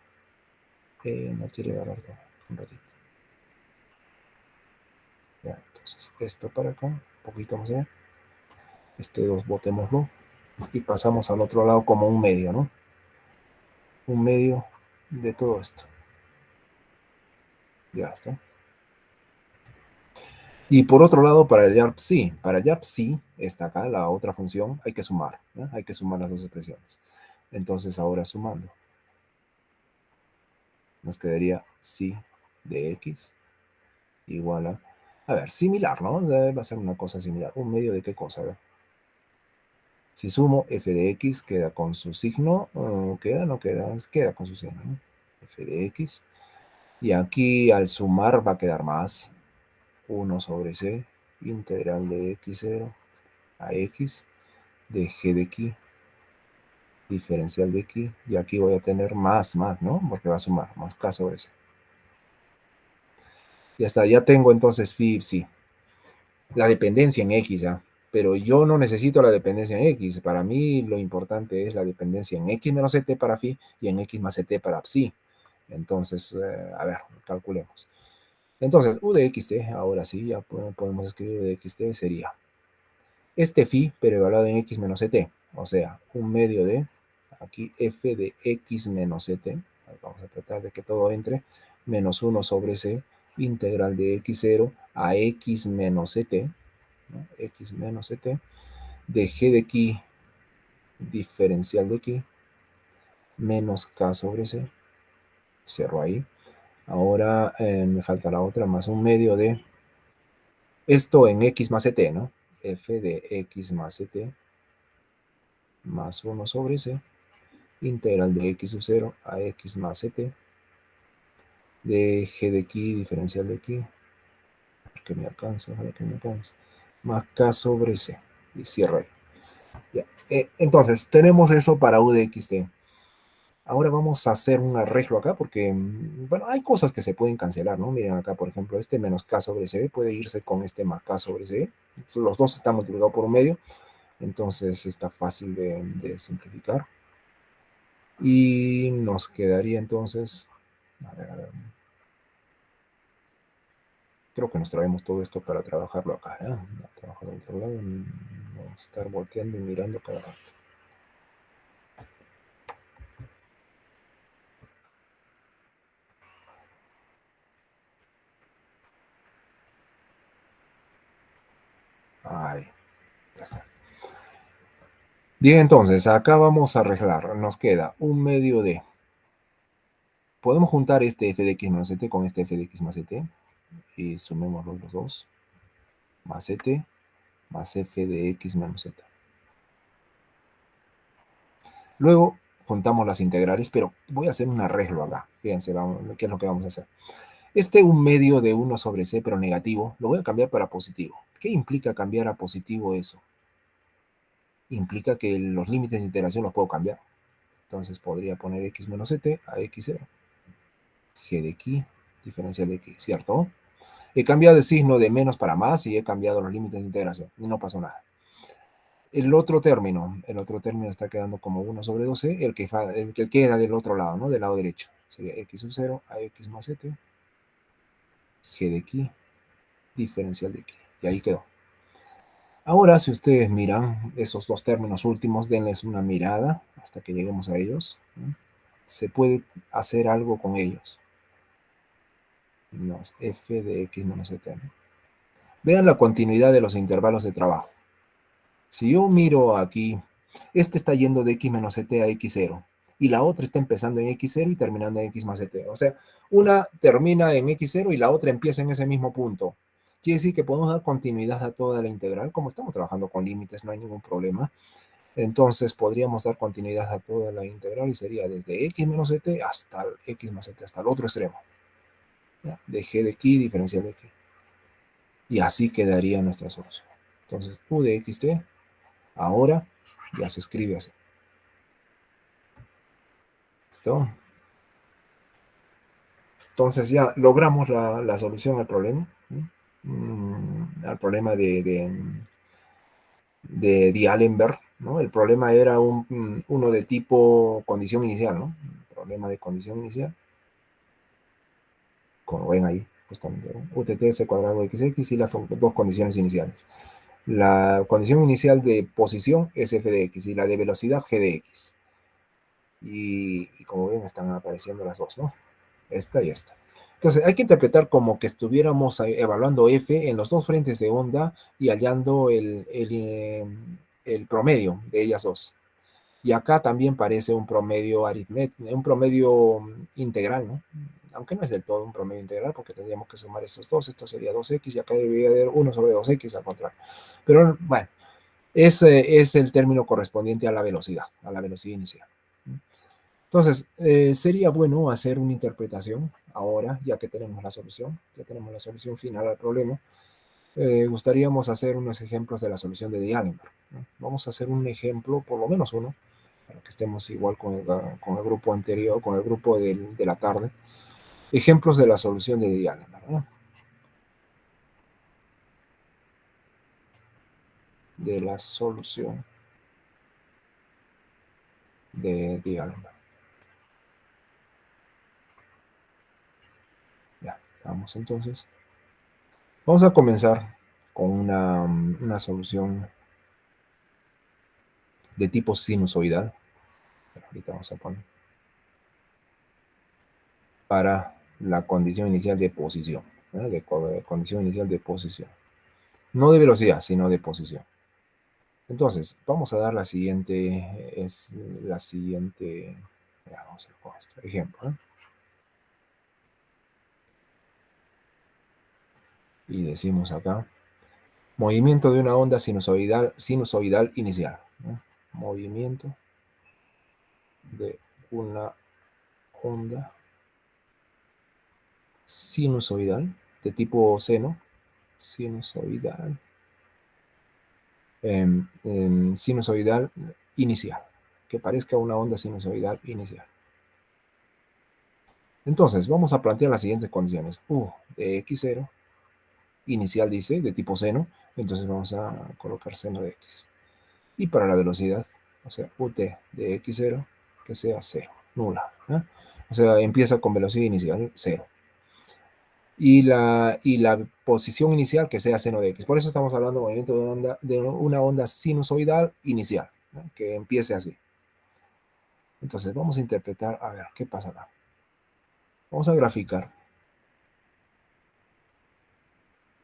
No quiere agarrar todo. Un ratito. Ya, entonces esto para acá, un poquito más allá. Este 2 botémoslo. Y pasamos al otro lado como un medio, ¿no? Un medio de todo esto. Ya está. Y por otro lado, para el YARP-C, para YARP-C, está acá la otra función, hay que sumar, ¿no? Hay que sumar las dos expresiones. Entonces ahora sumando, nos quedaría psi de x igual a ver, similar, ¿no? Va a ser una cosa similar. ¿Un medio de qué cosa? A ver. Si sumo f de x, queda con su signo, queda, no queda, queda con su signo, ¿no? F de x. Y aquí al sumar va a quedar más 1 sobre c, integral de x0 a x de g de aquí, diferencial de aquí, y aquí voy a tener más, ¿no? Porque va a sumar, más k sobre c. Ya está, ya tengo entonces phi, sí, la dependencia en x, ¿ya? Pero yo no necesito la dependencia en x. Para mí lo importante es la dependencia en x menos ct para phi y en x más ct para psi. Entonces, a ver, calculemos. Entonces, u de xt, ahora sí, ya podemos escribir u de xt, sería este phi, pero evaluado en x menos ct. O sea, un medio de, aquí f de x menos ct. Vamos a tratar de que todo entre, menos 1 sobre c, integral de x0 a x menos ct, ¿no? X menos ct, de g de aquí, diferencial de aquí, menos k sobre c, cierro ahí. Ahora me falta la otra, más un medio de esto en x más ct, ¿no? F de x más ct, más 1 sobre c, integral de x sub 0 a x más ct, de g de aquí, diferencial de aquí, que me alcanza, ojalá que me alcance, más k sobre c, y cierro ahí. Ya. Entonces, tenemos eso para u de xt. Ahora vamos a hacer un arreglo acá porque, bueno, hay cosas que se pueden cancelar, ¿no? Miren acá, por ejemplo, este menos k sobre c puede irse con este más k sobre c. Los dos están multiplicados por un medio, entonces está fácil de simplificar. Y nos quedaría entonces, a ver, creo que nos traemos todo esto para trabajarlo acá, ¿eh? Trabajar del otro lado, no estar volteando y mirando cada rato. Ahí, ya está. Bien, entonces, acá vamos a arreglar. Nos queda un medio de... Podemos juntar este f de x menos ct con este f de x más ct. Y sumemos los dos. Más ct más f de x menos z. Luego juntamos las integrales, pero voy a hacer un arreglo acá. Fíjense, ¿qué es lo que vamos a hacer? Este un medio de 1 sobre c, pero negativo, lo voy a cambiar para positivo. ¿Qué implica cambiar a positivo eso? Implica que los límites de integración los puedo cambiar. Entonces podría poner x menos ct a x0. G de aquí, diferencial de x, ¿cierto? He cambiado el signo de menos para más y he cambiado los límites de integración. Y no pasó nada. El otro término está quedando como 1 sobre 12, el que queda del otro lado, ¿no? Del lado derecho. Sería x sub 0 a x más ct. G de aquí, diferencial de aquí. Y ahí quedó. Ahora, si ustedes miran esos dos términos últimos, denles una mirada hasta que lleguemos a ellos, ¿no? Se puede hacer algo con ellos. Más f de x menos ct, ¿no? Vean la continuidad de los intervalos de trabajo. Si yo miro aquí, este está yendo de x menos ct a x0 y la otra está empezando en x0 y terminando en x más ct. O sea, una termina en x0 y la otra empieza en ese mismo punto. Quiere decir que podemos dar continuidad a toda la integral. Como estamos trabajando con límites, no hay ningún problema. Entonces podríamos dar continuidad a toda la integral y sería desde x menos ct hasta el x más ct, hasta el otro extremo. ¿Ya? De g de aquí, diferencial de aquí. Y así quedaría nuestra solución. Entonces, u de xt Ahora ya se escribe así. ¿Listo? Entonces ya logramos la solución al problema, ¿no? Al problema de D'Alembert, ¿no? El problema era uno de tipo condición inicial, ¿no? Problema de condición inicial, como ven ahí, justamente, ¿no? UTT cuadrado XX y las dos condiciones iniciales. La condición inicial de posición es f de x y la de velocidad g de x. Y como ven, están apareciendo las dos, ¿no? Esta y esta. Entonces, hay que interpretar como que estuviéramos evaluando f en los dos frentes de onda y hallando el promedio de ellas dos. Y acá también parece un promedio aritmético, un promedio integral, ¿no? Aunque no es del todo un promedio integral, porque tendríamos que sumar estos dos, esto sería 2x y acá debería haber 1 sobre 2x al contrario. Pero bueno, ese es el término correspondiente a la velocidad inicial. Entonces, sería bueno hacer una interpretación ahora, ya que tenemos la solución, final al problema. Gustaríamos hacer unos ejemplos de la solución de D'Alembert, ¿no? Vamos a hacer un ejemplo, por lo menos uno, para que estemos igual con el grupo anterior, con el grupo de la tarde. Ejemplos de la solución de D'Alembert, ¿no? De la solución de D'Alembert. Ya, vamos entonces. Vamos a comenzar con una solución de tipo sinusoidal. Ahorita vamos a poner para la condición inicial de posición, ¿no? De condición inicial de posición. No de velocidad, sino de posición. Entonces, vamos a dar la siguiente, ya, vamos a ver con esto, ejemplo, ¿eh? Y decimos acá, movimiento de una onda sinusoidal inicial, ¿no? Movimiento de una onda sinusoidal de tipo seno, sinusoidal, sinusoidal inicial, que parezca una onda sinusoidal inicial. Entonces, vamos a plantear las siguientes condiciones. U de x0, inicial dice, de tipo seno, entonces vamos a colocar seno de x. Y para la velocidad, o sea, ut de x0, que sea 0, nula, ¿eh? O sea, empieza con velocidad inicial 0. Y la posición inicial que sea seno de x. Por eso estamos hablando de movimiento de una onda sinusoidal inicial, ¿no? Que empiece así. Entonces vamos a interpretar, a ver, ¿qué pasa acá? Vamos a graficar.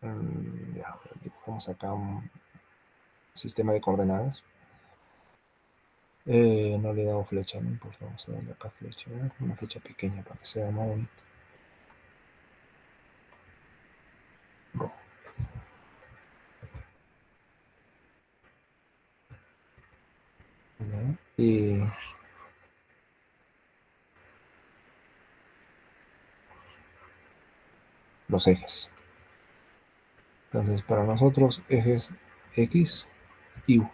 Ya, dibujamos acá un sistema de coordenadas. No le he dado flecha, no importa, vamos a darle acá flecha, ¿eh? Una flecha pequeña para que sea más bonito. Y los ejes. Entonces, para nosotros, ejes X y U.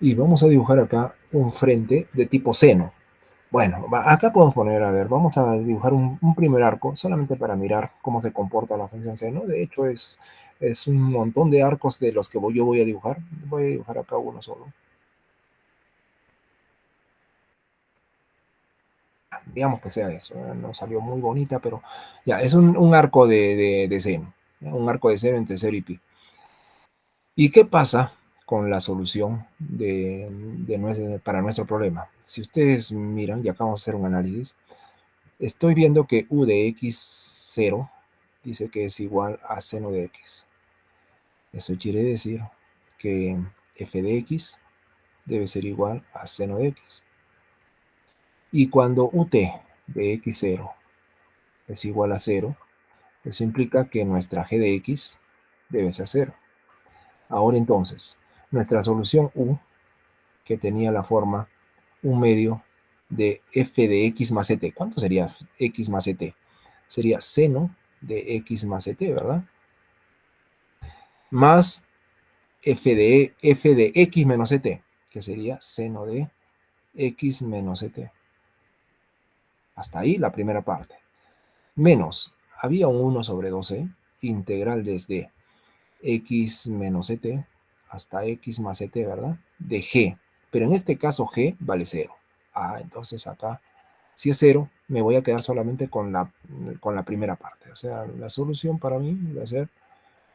Y vamos a dibujar acá un frente de tipo seno. Bueno, acá podemos poner, a ver, vamos a dibujar un primer arco, solamente para mirar cómo se comporta la función seno. De hecho, es un montón de arcos de los que yo voy a dibujar. Voy a dibujar acá uno solo. Digamos que sea eso, no salió muy bonita, pero ya, es un arco de seno, ¿ya? Un arco de seno entre 0 y pi. ¿Y qué pasa con la solución para nuestro problema? Si ustedes miran, y acá vamos a hacer un análisis, estoy viendo que u de x0 dice que es igual a seno de x. Eso quiere decir que f de x debe ser igual a seno de x. Y cuando ut de x0 es igual a 0, eso implica que nuestra g de x debe ser 0. Ahora entonces, nuestra solución u, que tenía la forma 1/2 de f de x más et. ¿Cuánto sería x más et? Sería seno de x más et, ¿verdad? Más f de x menos et, que sería seno de x menos et. Hasta ahí la primera parte. Menos, había un 1 sobre 12, integral desde x menos et hasta x más et, ¿verdad? De g. Pero en este caso g vale 0. Entonces acá, si es 0, me voy a quedar solamente con la primera parte. O sea, la solución para mí va a ser,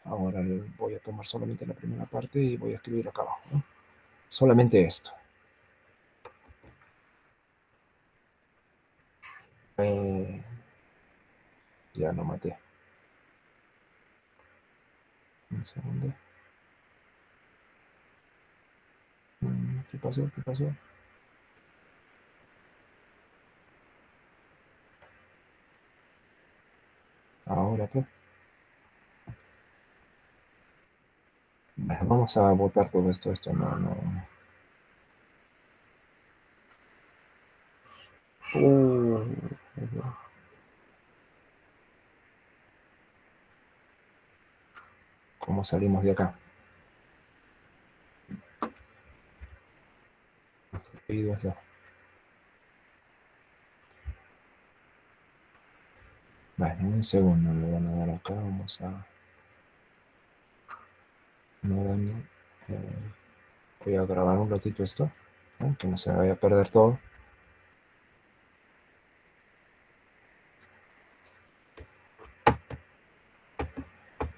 ahora voy a tomar solamente la primera parte y voy a escribir acá abajo, ¿no? Solamente esto. Ya lo maté. Un segundo. ¿Qué pasó? ¿Qué pasó? Ahora, pues. Bueno, vamos a votar todo esto. Esto no. ¿Cómo salimos de acá? Bueno, un segundo le van a dar acá. Vamos a... No daño. Voy a grabar un ratito esto, ¿no? Que no se me vaya a perder todo.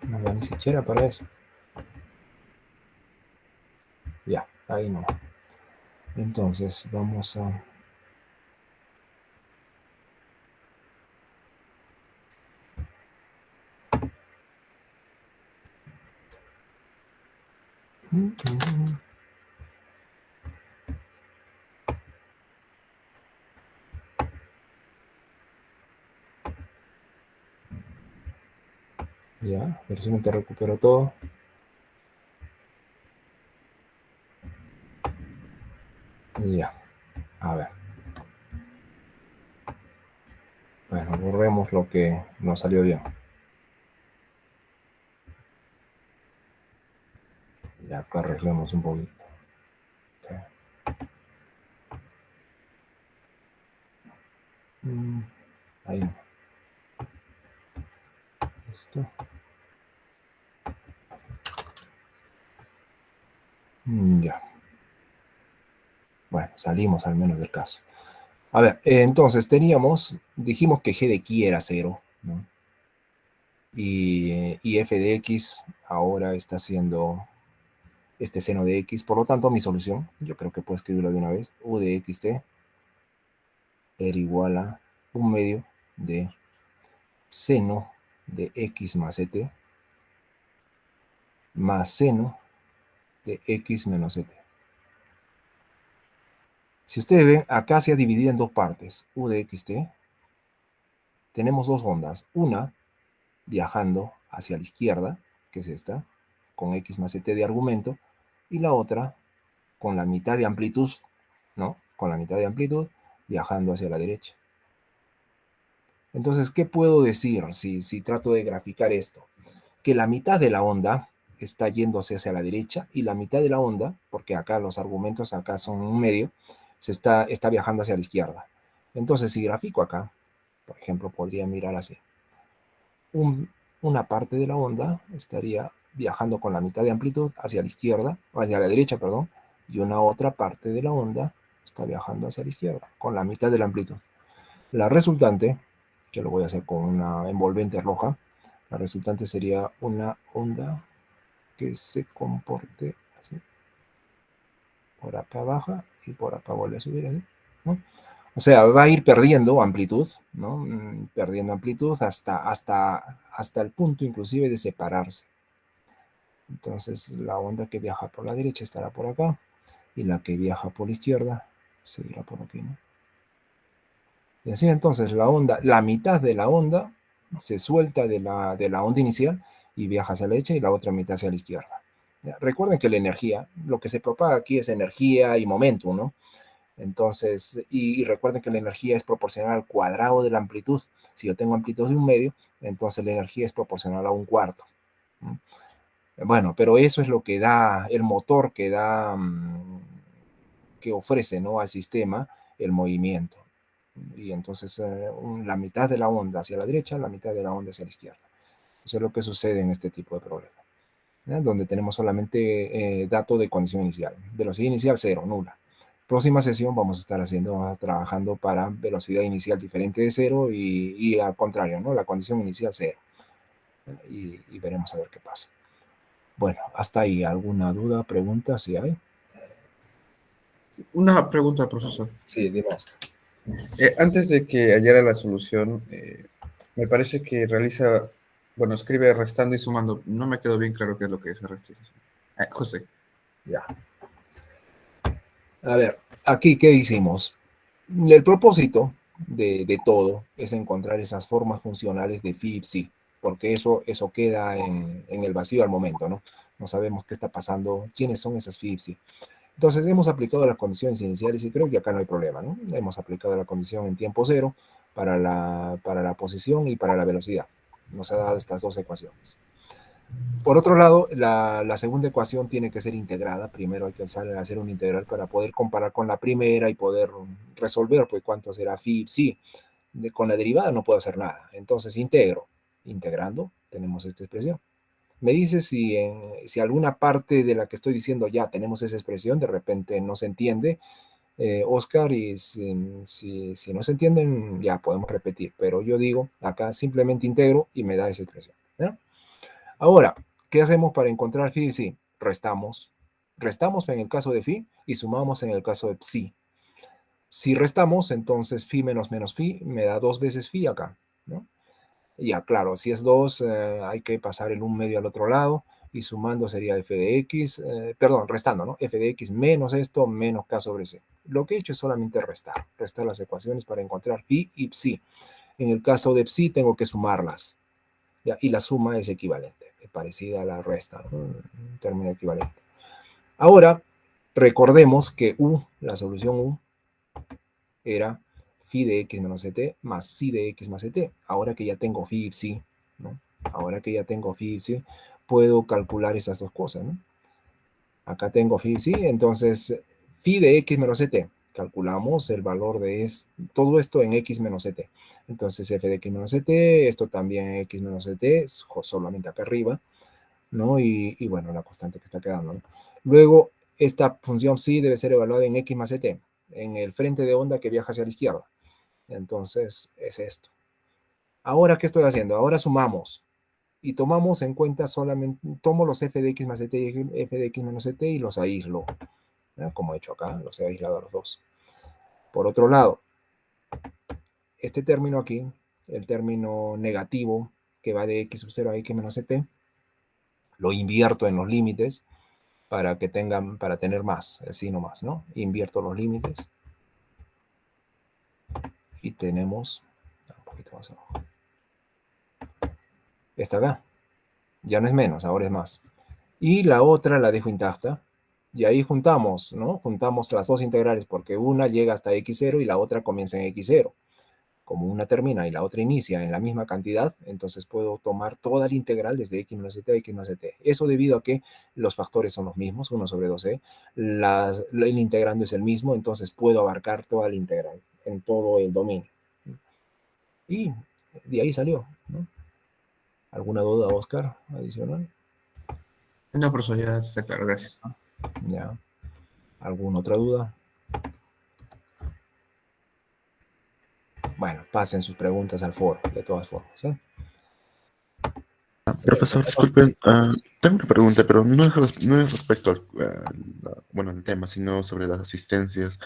No va ni siquiera para eso. Ya, ahí no. Entonces, vamos a... Ya, a ver si me te recupero todo. Ya, a ver. Bueno, borremos lo que no salió bien. Ya acá arreglemos un poquito. Okay. Ahí. Listo. Ya. Bueno, salimos al menos del caso. A ver, entonces dijimos que g de aquí era 0, ¿no? Y f de x ahora está siendo este seno de x. Por lo tanto, mi solución, yo creo que puedo escribirlo de una vez, u de xt era igual a 1/2 de seno de x más et más seno de x menos et. Si ustedes ven, acá se ha dividido en dos partes, u de xt. Tenemos dos ondas, una viajando hacia la izquierda, que es esta, con x más et de argumento, y la otra con la mitad de amplitud, ¿no? Con la mitad de amplitud viajando hacia la derecha. Entonces, ¿qué puedo decir si trato de graficar esto? Que la mitad de la onda está yéndose hacia la derecha y la mitad de la onda, porque acá los argumentos acá son un medio, está viajando hacia la izquierda. Entonces, si grafico acá, por ejemplo, podría mirar así. Una parte de la onda estaría viajando con la mitad de amplitud hacia la izquierda, hacia la derecha, perdón, y una otra parte de la onda está viajando hacia la izquierda, con la mitad de la amplitud. La resultante, que lo voy a hacer con una envolvente roja, la resultante sería una onda que se comporte así. Por acá baja y por acá vuelve a subir, así, ¿no? O sea, va a ir perdiendo amplitud, ¿no? Perdiendo amplitud hasta el punto inclusive de separarse. Entonces la onda que viaja por la derecha estará por acá y la que viaja por la izquierda seguirá por aquí, ¿no? Y así entonces la mitad de la onda se suelta de la onda inicial y viaja hacia la derecha y la otra mitad hacia la izquierda. ¿Ya? Recuerden que la energía, lo que se propaga aquí es energía y momentum, ¿no? Entonces, y recuerden que la energía es proporcional al cuadrado de la amplitud. Si yo tengo amplitud de 1/2, entonces la energía es proporcional a 1/4. ¿No? Bueno, pero eso es lo que da, el motor que da, que ofrece, ¿no?, al sistema el movimiento. Y entonces la mitad de la onda hacia la derecha, la mitad de la onda hacia la izquierda. Eso es lo que sucede en este tipo de problemas, ¿ya?, donde tenemos solamente dato de condición inicial. Velocidad inicial 0, nula. Próxima sesión vamos a estar trabajando para velocidad inicial diferente de 0 y al contrario, ¿no?, la condición inicial 0. Y veremos a ver qué pasa. Bueno, hasta ahí. ¿Alguna duda, pregunta, si hay? Una pregunta, profesor. Sí, dime. Antes de que hallara la solución, me parece que realiza, bueno, escribe restando y sumando. No me quedó bien claro qué es lo que es resta y suma. José. Ya. A ver, aquí, ¿qué hicimos? El propósito de todo es encontrar esas formas funcionales de phi y psi, porque eso queda en el vacío al momento, ¿no? No sabemos qué está pasando, quiénes son esas phi y psi. Entonces hemos aplicado las condiciones iniciales y creo que acá no hay problema, ¿no? Hemos aplicado la condición en tiempo cero para la posición y para la velocidad. Nos ha dado estas dos ecuaciones. Por otro lado, la segunda ecuación tiene que ser integrada. Primero hay que hacer un integral para poder comparar con la primera y poder resolver, pues, cuánto será phi y psi. Con la derivada no puedo hacer nada. Entonces integro. Integrando, tenemos esta expresión. Me dice si alguna parte de la que estoy diciendo ya tenemos esa expresión, de repente no se entiende, Oscar, y si no se entienden, ya podemos repetir. Pero yo digo, acá simplemente integro y me da esa expresión, ¿ya? Ahora, ¿qué hacemos para encontrar phi y psi? Restamos. Restamos en el caso de phi y sumamos en el caso de psi. Si restamos, entonces phi menos menos phi me da 2 veces phi acá, ¿no? Ya, claro, si es 2, hay que pasar el 1 medio al otro lado y sumando sería f de x, perdón, restando, ¿no? F de x menos esto menos k sobre c. Lo que he hecho es solamente restar las ecuaciones para encontrar phi y psi. En el caso de psi tengo que sumarlas, ¿ya? Y la suma es equivalente, es parecida a la resta, ¿no?, un término equivalente. Ahora, recordemos que u, la solución u, era phi de x menos ct más psi de x más ct. Ahora que ya tengo phi y psi, ¿no? Ahora que ya tengo phi y psi, puedo calcular esas dos cosas, ¿no? Acá tengo phi y psi, entonces phi de x menos ct. Calculamos el valor de todo esto en x menos ct. Entonces f de x menos ct, esto también en x menos ct, solamente acá arriba, ¿no? Y bueno, la constante que está quedando, ¿no? Luego, esta función psi debe ser evaluada en x más ct, en el frente de onda que viaja hacia la izquierda. Entonces, es esto. Ahora, ¿qué estoy haciendo? Ahora sumamos y tomamos en cuenta solamente, tomo los f de x más ct y f de x menos ct y los aíslo, ¿no?, como he hecho acá, los he aislado a los dos. Por otro lado, este término aquí, el término negativo que va de x sub 0 a x menos ct, lo invierto en los límites para tener más, así nomás, ¿no? Invierto los límites y tenemos un poquito más abajo. Esta acá ya no es menos, ahora es más. Y la otra la dejo intacta. Y ahí juntamos, ¿no? Juntamos las dos integrales porque una llega hasta x0 y la otra comienza en x0. Como una termina y la otra inicia en la misma cantidad, entonces puedo tomar toda la integral desde x menos ct a x más ct. Eso debido a que los factores son los mismos, 1 sobre 2c. El integrando es el mismo, entonces puedo abarcar toda la integral en todo el dominio. Y de ahí salió, ¿no? ¿Alguna duda, Oscar, adicional? No, profesor, ya está claro, gracias. Ya. ¿Alguna otra duda? Bueno, pasen sus preguntas al foro, de todas formas, ¿eh? Profesor, disculpen, tengo una pregunta, pero no es respecto bueno, al tema, sino sobre las asistencias.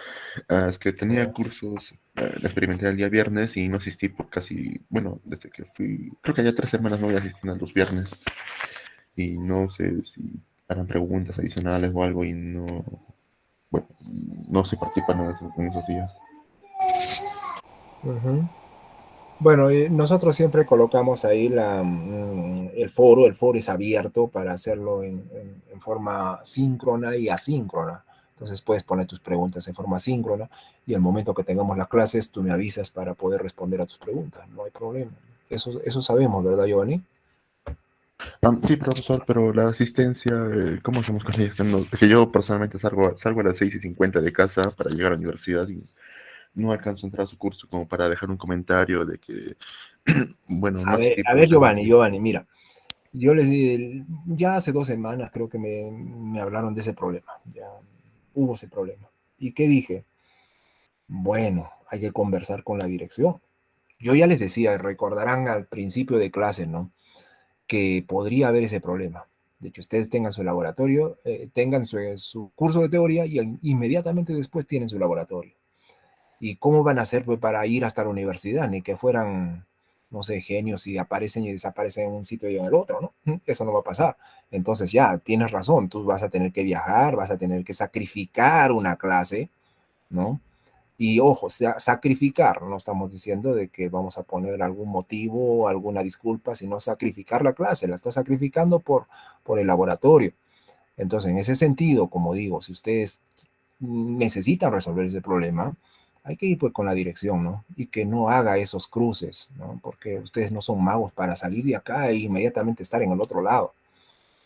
Es que tenía cursos, experimenté el día viernes y no asistí por casi, bueno, desde que fui, creo que ya 3 semanas no voy asistiendo los viernes y no sé si harán preguntas adicionales o algo y no, bueno, no se participan en esos días. Bueno, nosotros siempre colocamos ahí el foro es abierto para hacerlo en forma síncrona y asíncrona. Entonces puedes poner tus preguntas en forma síncrona y al momento que tengamos las clases tú me avisas para poder responder a tus preguntas, no hay problema. Eso sabemos, ¿verdad, Giovanni? Sí, profesor, pero la asistencia, ¿cómo hacemos con ella? No, es que yo personalmente salgo a las 6:50 de casa para llegar a la universidad y no alcanzo a entrar a su curso como para dejar un comentario de que, bueno, no asistir A por el ver, tema Giovanni, que... Giovanni, mira, yo les di, ya hace 2 semanas creo que me hablaron de ese problema, ya hubo ese problema. ¿Y qué dije? Bueno, hay que conversar con la dirección. Yo ya les decía, recordarán al principio de clase, ¿no? Que podría haber ese problema. De hecho, ustedes tengan su laboratorio, tengan su curso de teoría y inmediatamente después tienen su laboratorio. ¿Y cómo van a hacer pues, para ir hasta la universidad? Ni que fueran, no sé, genios y aparecen y desaparecen en un sitio y en el otro, ¿no? Eso no va a pasar. Entonces ya, tienes razón, tú vas a tener que viajar, vas a tener que sacrificar una clase, ¿no? Y ojo, sacrificar, no estamos diciendo de que vamos a poner algún motivo, alguna disculpa, sino sacrificar la clase, la está sacrificando por el laboratorio. Entonces, en ese sentido, como digo, si ustedes necesitan resolver ese problema, hay que ir pues con la dirección, ¿no? Y que no haga esos cruces, ¿no? Porque ustedes no son magos para salir de acá e inmediatamente estar en el otro lado.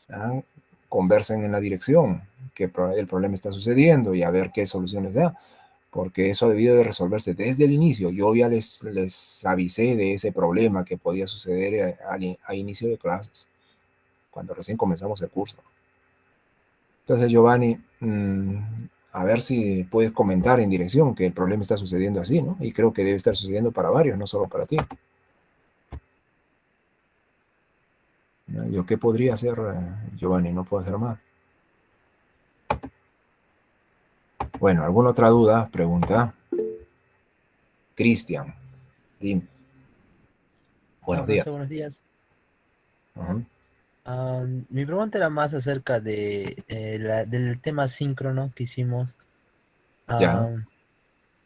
¿Ah? Conversen en la dirección, que el problema está sucediendo y a ver qué soluciones da, porque eso ha debido de resolverse desde el inicio. Yo ya les avisé de ese problema que podía suceder a inicio de clases, cuando recién comenzamos el curso. Entonces, Giovanni, a ver si puedes comentar en dirección que el problema está sucediendo así, ¿no? Y creo que debe estar sucediendo para varios, no solo para ti. ¿No? ¿Yo qué podría hacer, Giovanni? No puedo hacer más. Bueno, ¿alguna otra duda? Pregunta. Cristian, dime. Hola, Buenos profesor, días. buenos días. Ujú. Mi pregunta era más acerca del tema síncrono que hicimos. Ya. Ah,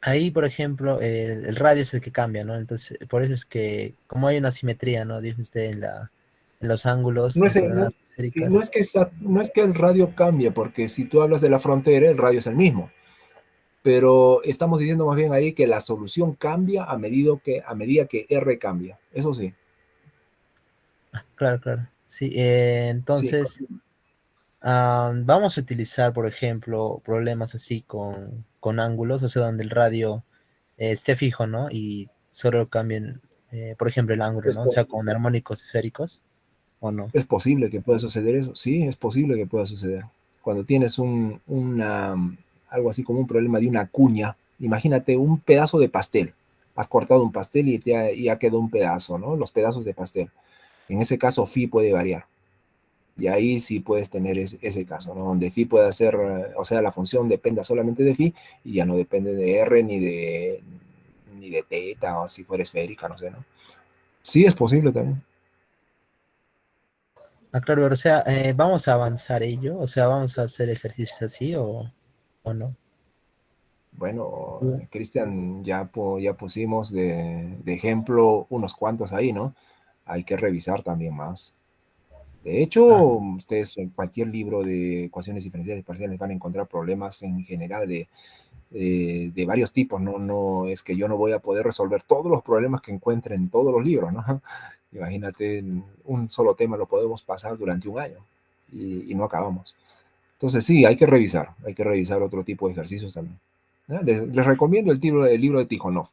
Ahí, por ejemplo, el radio es el que cambia, ¿no? Entonces, por eso es que, como hay una simetría, ¿no? Dijo usted en los ángulos, No en es, no, coordenadas sí, esféricas. no es que el radio cambie, porque si tú hablas de la frontera, el radio es el mismo. Pero estamos diciendo más bien ahí que la solución cambia a medida que R cambia. Eso sí. Claro, claro. Sí, Sí, entonces, vamos a utilizar, por ejemplo, problemas así con ángulos, o sea, donde el radio esté fijo, ¿no? Y solo cambien, por ejemplo, el ángulo, es, ¿no? O sea, con armónicos esféricos, ¿o no? es posible que pueda suceder eso. Sí, es posible que pueda suceder. Cuando tienes algo así como un problema de una cuña, imagínate un pedazo de pastel. Has cortado un pastel y ya quedó un pedazo, ¿no? Los pedazos de pastel. En ese caso, phi puede variar. Y ahí sí puedes tener ese caso, ¿no? Donde phi puede ser, o sea, la función dependa solamente de phi y ya no depende de r ni de teta o si fuera esférica, no sé, ¿no? Sí, es posible también. Claro, o sea, vamos a avanzar ello, o sea, vamos a hacer ejercicios así o no. Bueno, Mm. Cristian, ya pusimos de ejemplo unos cuantos ahí, ¿no? Hay que revisar también más. De hecho, Ah, ustedes en cualquier libro de ecuaciones diferenciales parciales van a encontrar problemas en general de varios tipos, ¿no? No es que yo no voy a poder resolver todos los problemas que encuentre en todos los libros, ¿no? Imagínate, un solo tema lo podemos pasar durante un año y no acabamos. Entonces sí, hay que revisar otro tipo de ejercicios también. ¿Ya? Les recomiendo el libro de Tijonov.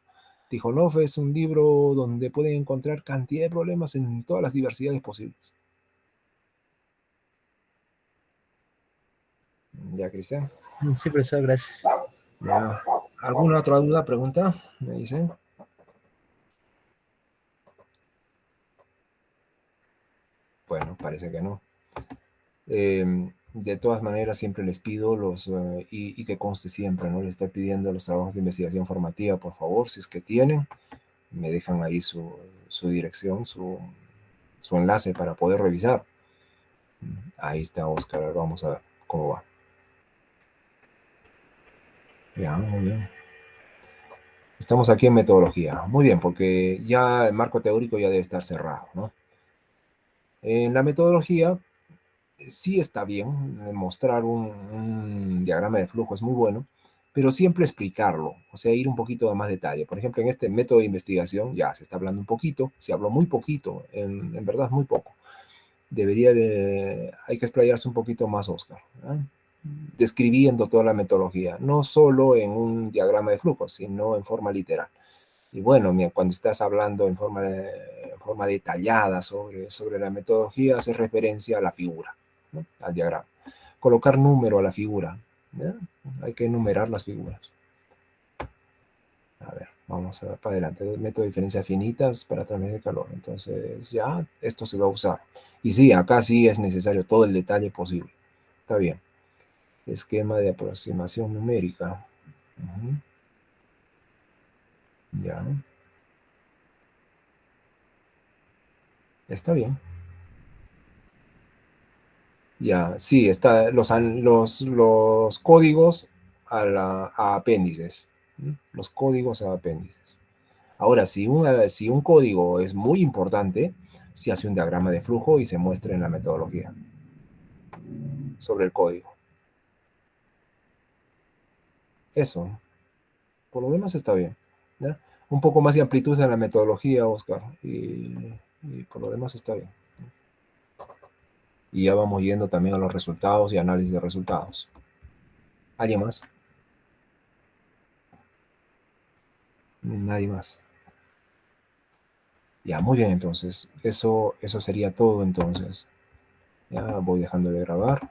Tijonov es un libro donde pueden encontrar cantidad de problemas en todas las diversidades posibles. ¿Ya, Cristian? sí, profesor, gracias. ¿Ya? ¿Alguna otra duda, pregunta? Me dicen. Bueno, parece que no. De todas maneras, siempre les pido y que conste siempre, ¿no? Les estoy pidiendo los trabajos de investigación formativa, por favor, si es que tienen, me dejan ahí su dirección, su enlace para poder revisar. Ahí está, Oscar, vamos a ver cómo va. Ya, muy bien. Estamos aquí en metodología. Muy bien, porque ya el marco teórico ya debe estar cerrado, ¿no? En la metodología sí está bien, mostrar un diagrama de flujo es muy bueno, pero siempre explicarlo, o sea, ir un poquito a más detalle. Por ejemplo, en este método de investigación ya se está hablando un poquito, se habló muy poquito, en verdad muy poco. hay que explayarse un poquito más, Oscar, ¿eh? Describiendo toda la metodología, no solo en un diagrama de flujo, sino en forma literal. Y bueno, mira, cuando estás hablando en forma detallada sobre la metodología, hace referencia a la figura, ¿no? Al diagrama. Colocar número a la figura, ¿ya? Hay que enumerar las figuras. A ver, vamos para adelante. Método de diferencias finitas para transmitir calor. Entonces ya esto se va a usar. Y sí, acá sí es necesario todo el detalle posible. Está bien. Esquema de aproximación numérica. Ya. Está bien. Ya, sí, está los códigos a apéndices. Los códigos a apéndices. Ahora, si un código es muy importante, se hace un diagrama de flujo y se muestra en la metodología sobre el código. Eso, por lo demás está bien, ¿ya? Un poco más de amplitud en la metodología, Oscar, y por lo demás está bien. Y ya vamos yendo también a los resultados y análisis de resultados. ¿Alguien más? Nadie más. Ya, muy bien, entonces. Eso sería todo, entonces. Ya voy dejando de grabar.